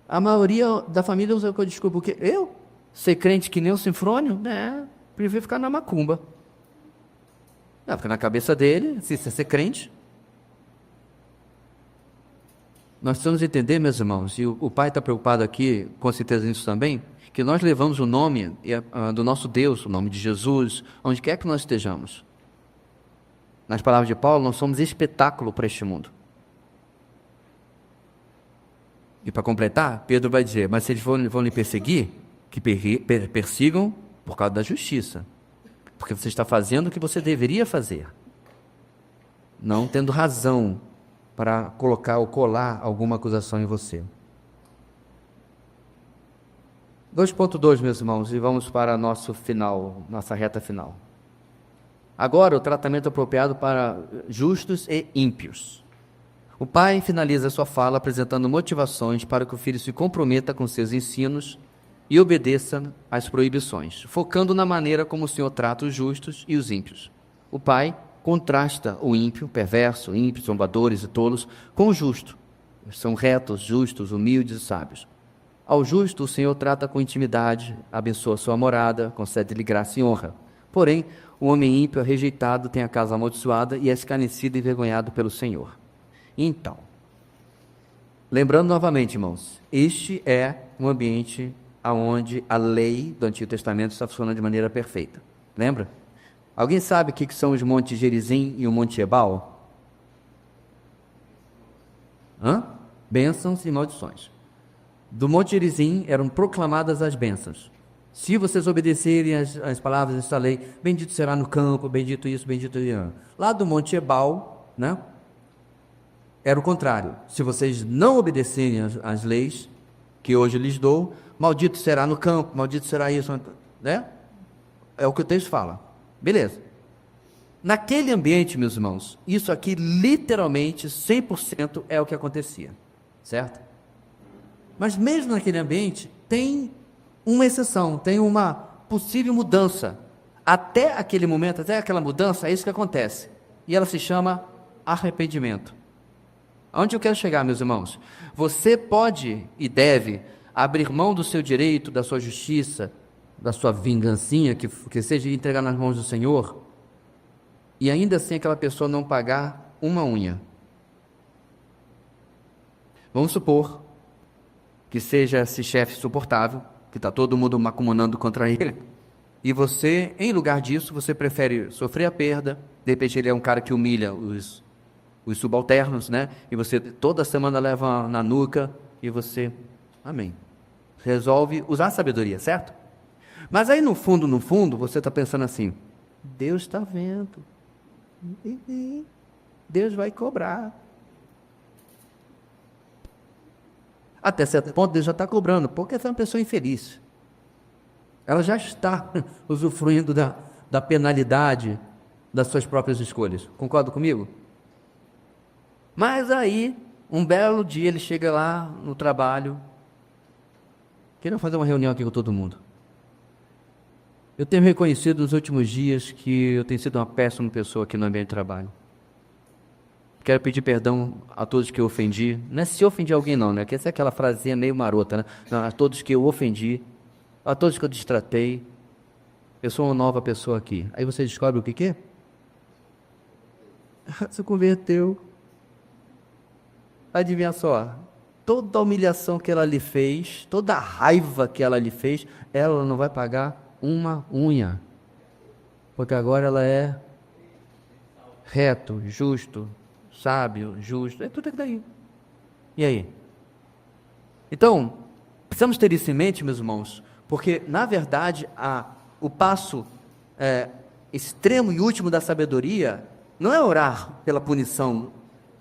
A maioria da família usa o que eu desculpo, porque eu ser crente que nem o Sinfrônio, prefiro ficar na macumba. Porque na cabeça dele, se você ser crente. Nós precisamos entender, meus irmãos, e o pai está preocupado aqui, com certeza nisso também, que nós levamos o nome do nosso Deus, o nome de Jesus, onde quer que nós estejamos. Nas palavras de Paulo, nós somos espetáculo para este mundo. E para completar, Pedro vai dizer: mas se eles vão lhe perseguir, que persigam por causa da justiça, porque você está fazendo o que você deveria fazer, não tendo razão para colocar ou colar alguma acusação em você. 2.2, meus irmãos, e vamos para nossa reta final. Agora, o tratamento apropriado para justos e ímpios. O pai finaliza sua fala apresentando motivações para que o filho se comprometa com seus ensinos e obedeça às proibições, focando na maneira como o Senhor trata os justos e os ímpios. O pai contrasta o ímpio, perverso, ímpios, zombadores e tolos, com o justo. São retos, justos, humildes e sábios. Ao justo o Senhor trata com intimidade, abençoa sua morada, concede-lhe graça e honra. Porém, o homem ímpio é rejeitado, tem a casa amaldiçoada e é escarnecido e envergonhado pelo Senhor. Então, lembrando novamente, irmãos, este é um ambiente onde a lei do Antigo Testamento está funcionando de maneira perfeita. Lembra? Alguém sabe o que são os montes Gerizim e o Monte Ebal? Bênçãos e maldições. Do Monte Gerizim eram proclamadas as bênçãos. Se vocês obedecerem as palavras desta lei, bendito será no campo, bendito isso, bendito isso. Lá do Monte Ebal, né? Era o contrário. Se vocês não obedecerem as leis que hoje lhes dou, maldito será no campo, maldito será isso, né? É o que o texto fala. Beleza. Naquele ambiente, meus irmãos, isso aqui literalmente 100% é o que acontecia, certo? Mas mesmo naquele ambiente tem uma exceção, tem uma possível mudança. Até aquele momento, até aquela mudança, é isso que acontece. E ela se chama arrependimento. Aonde eu quero chegar, meus irmãos? Você pode e deve abrir mão do seu direito, da sua justiça, da sua vingancinha, que seja entregar nas mãos do Senhor, e ainda assim aquela pessoa não pagar uma unha. Vamos supor que seja esse chefe insuportável, que está todo mundo macumunando contra ele, e você, em lugar disso, você prefere sofrer a perda. De repente ele é um cara que humilha os subalternos, né? E você toda semana leva na nuca, e você, amém, resolve usar a sabedoria, certo? Mas aí no fundo, você está pensando assim, Deus está vendo, Deus vai cobrar. Até certo ponto Deus já está cobrando, porque essa é uma pessoa infeliz. Ela já está usufruindo da penalidade das suas próprias escolhas. Concorda comigo? Mas aí, um belo dia, ele chega lá no trabalho, querendo fazer uma reunião aqui com todo mundo. Eu tenho reconhecido nos últimos dias que eu tenho sido uma péssima pessoa aqui no ambiente de trabalho. Quero pedir perdão a todos que eu ofendi. Não é se eu ofendi alguém não, né? Porque essa é aquela frasinha meio marota, né? Não, a todos que eu ofendi, a todos que eu destratei. Eu sou uma nova pessoa aqui. Aí você descobre o que é? Se converteu. Adivinha só, toda a humilhação que ela lhe fez, toda a raiva que ela lhe fez, ela não vai pagar uma unha. Porque agora ela é reto, justo, sábio, justo, é tudo aquilo daí. E aí? Então, precisamos ter isso em mente, meus irmãos, porque, na verdade, o passo extremo e último da sabedoria não é orar pela punição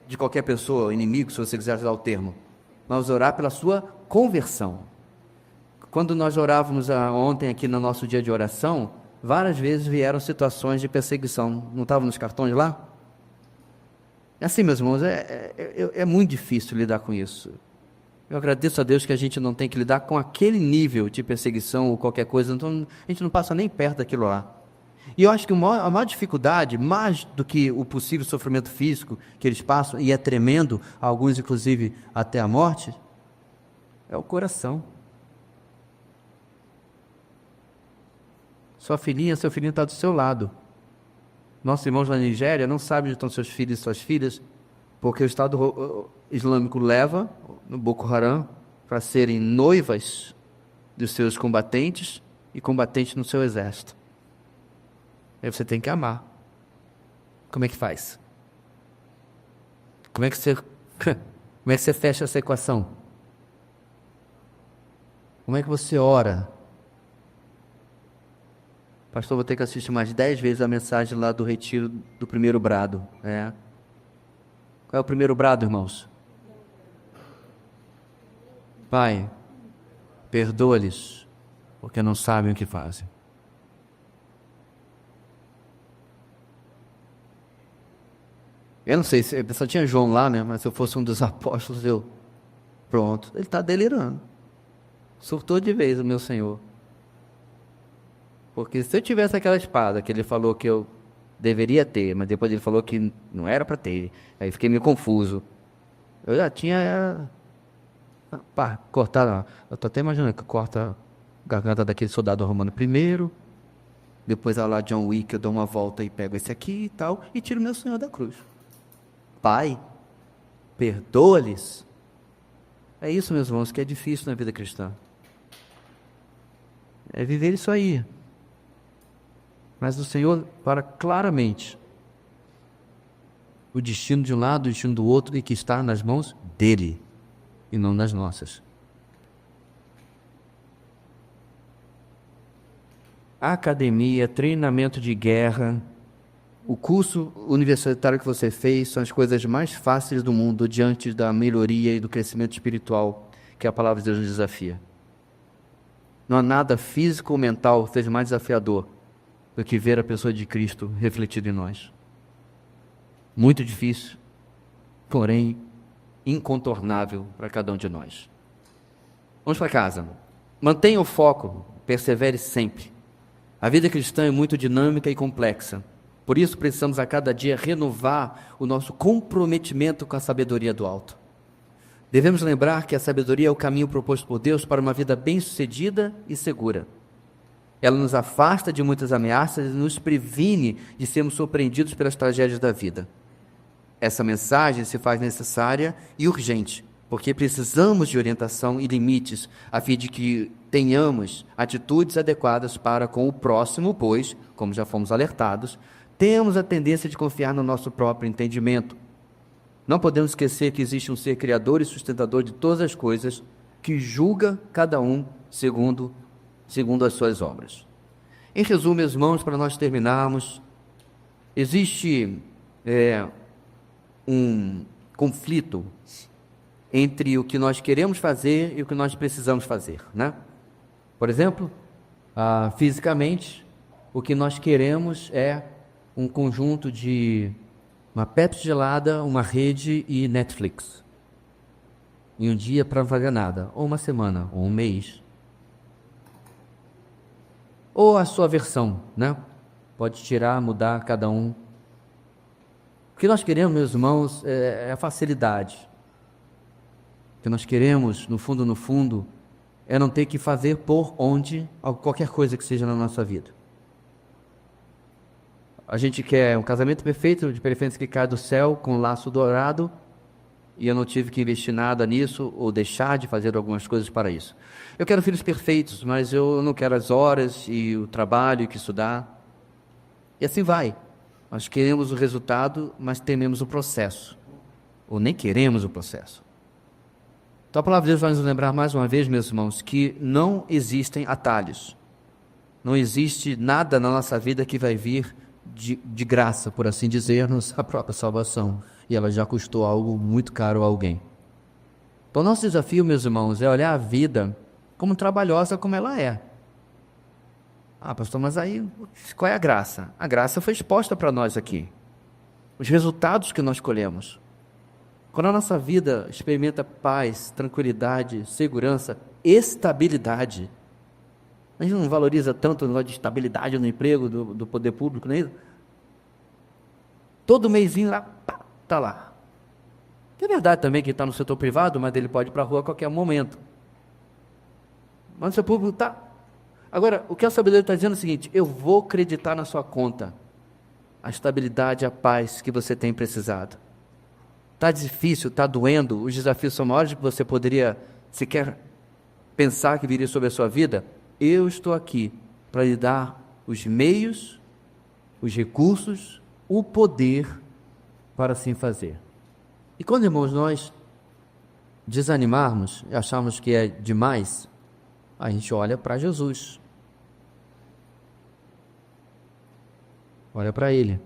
de qualquer pessoa, inimigo, se você quiser usar o termo, mas orar pela sua conversão. Quando nós orávamos ontem aqui no nosso dia de oração, várias vezes vieram situações de perseguição. Não estavam nos cartões lá? Assim, meus irmãos, é muito difícil lidar com isso. Eu agradeço a Deus que a gente não tem que lidar com aquele nível de perseguição ou qualquer coisa, então a gente não passa nem perto daquilo lá. E eu acho que a maior dificuldade, mais do que o possível sofrimento físico que eles passam, e é tremendo, alguns inclusive até a morte, é o coração. Sua filhinha, seu filhinho está do seu lado. Nossos irmãos na Nigéria não sabem onde estão seus filhos e suas filhas, porque o Estado Islâmico leva no Boko Haram para serem noivas dos seus combatentes e combatentes no seu exército. Aí você tem que amar. Como é que faz? Como é que você fecha essa equação? Como é que você ora? Pastor, vou ter que assistir mais 10 vezes a mensagem lá do retiro do primeiro brado. Qual é o primeiro brado, irmãos? Pai, perdoa-lhes, porque não sabem o que fazem. Eu não sei, só tinha João lá, né? Mas se eu fosse um dos apóstolos, pronto, ele está delirando. Surtou de vez o meu Senhor. Porque se eu tivesse aquela espada que ele falou que eu deveria ter, mas depois ele falou que não era para ter, aí fiquei meio confuso. Eu já tinha cortado, eu estou até imaginando que corta a garganta daquele soldado romano primeiro, depois lá John Wick eu dou uma volta e pego esse aqui e tal, e tiro meu Senhor da cruz. Pai, perdoa-lhes. É isso, meus irmãos, que é difícil na vida cristã. É viver isso aí. Mas o Senhor fala claramente o destino de um lado, o destino do outro, e que está nas mãos dele e não nas nossas. academia, treinamento de guerra, o curso universitário que você fez são as coisas mais fáceis do mundo diante da melhoria e do crescimento espiritual que a palavra de Deus nos desafia. Não há nada físico ou mental que seja mais desafiador do que ver a pessoa de Cristo refletida em nós. Muito difícil, porém incontornável para cada um de nós. Vamos para casa. Mantenha o foco, persevere sempre. A vida cristã é muito dinâmica e complexa. Por isso precisamos a cada dia renovar o nosso comprometimento com a sabedoria do alto. Devemos lembrar que a sabedoria é o caminho proposto por Deus para uma vida bem-sucedida e segura. Ela nos afasta de muitas ameaças e nos previne de sermos surpreendidos pelas tragédias da vida. Essa mensagem se faz necessária e urgente, porque precisamos de orientação e limites, a fim de que tenhamos atitudes adequadas para com o próximo, pois, como já fomos alertados, temos a tendência de confiar no nosso próprio entendimento. Não podemos esquecer que existe um ser criador e sustentador de todas as coisas, que julga cada um segundo as suas obras. Em resumo, meus irmãos, para nós terminarmos, existe um conflito entre o que nós queremos fazer e o que nós precisamos fazer, né? Por exemplo, fisicamente, o que nós queremos é um conjunto de uma Pepsi gelada, uma rede e Netflix. Em um dia para não fazer nada, ou uma semana, ou um mês. Ou a sua versão, né? Pode tirar, mudar cada um. O que nós queremos, meus irmãos, é a facilidade. O que nós queremos, no fundo, é não ter que fazer por onde qualquer coisa que seja na nossa vida. A gente quer um casamento perfeito, de preferência que cai do céu, com um laço dourado, e eu não tive que investir nada nisso, ou deixar de fazer algumas coisas para isso. Eu quero filhos perfeitos, mas eu não quero as horas e o trabalho que isso dá. E assim vai. Nós queremos o resultado, mas tememos o processo. Ou nem queremos o processo. Então a palavra de Deus vai nos lembrar mais uma vez, meus irmãos, que não existem atalhos. Não existe nada na nossa vida que vai vir de graça, por assim dizer-nos, a própria salvação. E ela já custou algo muito caro a alguém. Então, nosso desafio, meus irmãos, é olhar a vida como trabalhosa como ela é. Pastor, mas aí qual é a graça? A graça foi exposta para nós aqui. Os resultados que nós colhemos. Quando a nossa vida experimenta paz, tranquilidade, segurança, estabilidade, a gente não valoriza tanto o negócio de estabilidade no emprego do poder público, não é isso? Todo mêsinho lá, está lá. É verdade também que está no setor privado, mas ele pode ir para a rua a qualquer momento. Mas no setor público está. Agora, o que a sabedoria está dizendo é o seguinte: eu vou acreditar na sua conta a estabilidade, a paz que você tem precisado. Está difícil, está doendo, os desafios são maiores do que você poderia sequer pensar que viria sobre a sua vida. Eu estou aqui para lhe dar os meios, os recursos, o poder para assim fazer. E quando, irmãos, nós desanimarmos, acharmos que é demais, a gente olha para Jesus. Olha para Ele.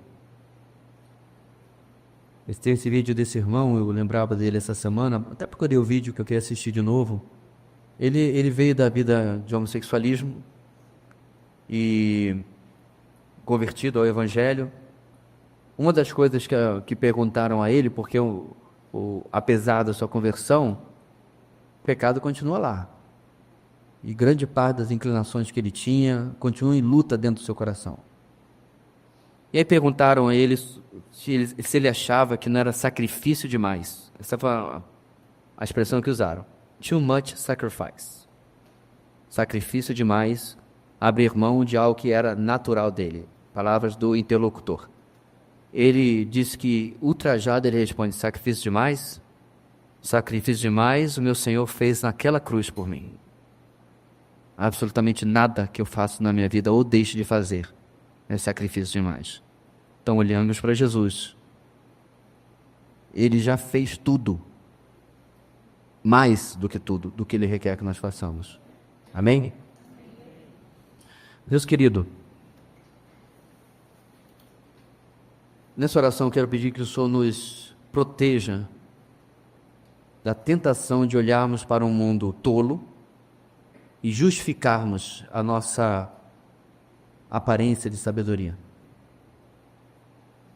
Tem esse vídeo desse irmão, eu lembrava dele essa semana, até procurei o vídeo que eu queria assistir de novo. Ele veio da vida de homossexualismo e convertido ao Evangelho. Uma das coisas que perguntaram a ele, porque apesar da sua conversão, o pecado continua lá. E grande parte das inclinações que ele tinha continuam em luta dentro do seu coração. E aí perguntaram a ele se ele achava que não era sacrifício demais. Essa foi a expressão que usaram. Too much sacrifice. Sacrifício demais, abrir mão de algo que era natural dele. Palavras do interlocutor. Ele disse que, ultrajado, ele responde: sacrifício demais? Sacrifício demais o meu Senhor fez naquela cruz por mim. Absolutamente nada que eu faço na minha vida ou deixo de fazer é sacrifício demais. Então olhamos para Jesus. Ele já fez tudo. Mais do que tudo, do que Ele requer que nós façamos. Amém? Deus querido, nessa oração eu quero pedir que o Senhor nos proteja da tentação de olharmos para um mundo tolo e justificarmos a nossa aparência de sabedoria.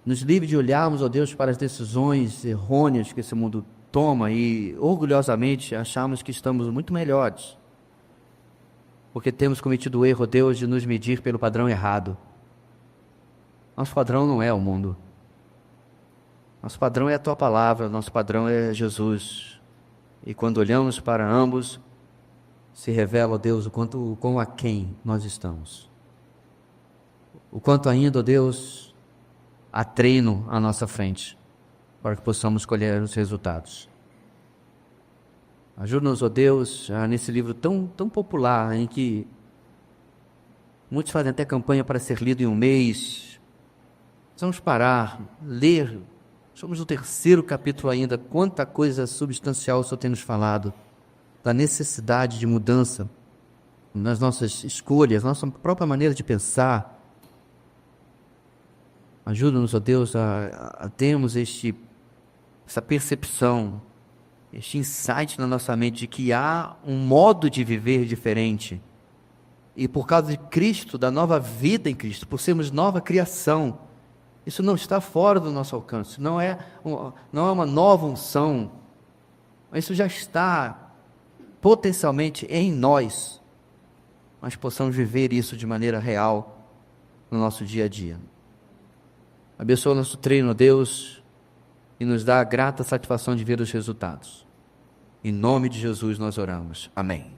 Nos livre de olharmos, ó Deus, para as decisões errôneas que esse mundo toma e orgulhosamente acharmos que estamos muito melhores, porque temos cometido o erro, ó Deus, de nos medir pelo padrão errado. Nosso padrão não é o mundo. Nosso padrão é a Tua Palavra, nosso padrão é Jesus. E quando olhamos para ambos, se revela, ó Deus, o quão aquém nós estamos. O quanto ainda, ó Deus, há treino à nossa frente, para que possamos colher os resultados. Ajuda-nos, ó Deus, nesse livro tão popular, em que muitos fazem até campanha para ser lido em um mês. Vamos parar, ler. Somos no 3º capítulo ainda. Quanta coisa substancial o Senhor tem nos falado, da necessidade de mudança nas nossas escolhas, nossa própria maneira de pensar. Ajuda-nos, ó Deus, a termos essa percepção, este insight na nossa mente de que há um modo de viver diferente. E por causa de Cristo, da nova vida em Cristo, por sermos nova criação, isso não está fora do nosso alcance, não é uma nova unção, isso já está potencialmente em nós, mas possamos viver isso de maneira real no nosso dia a dia. Abençoa o nosso treino, Deus, e nos dá a grata satisfação de ver os resultados. Em nome de Jesus nós oramos. Amém.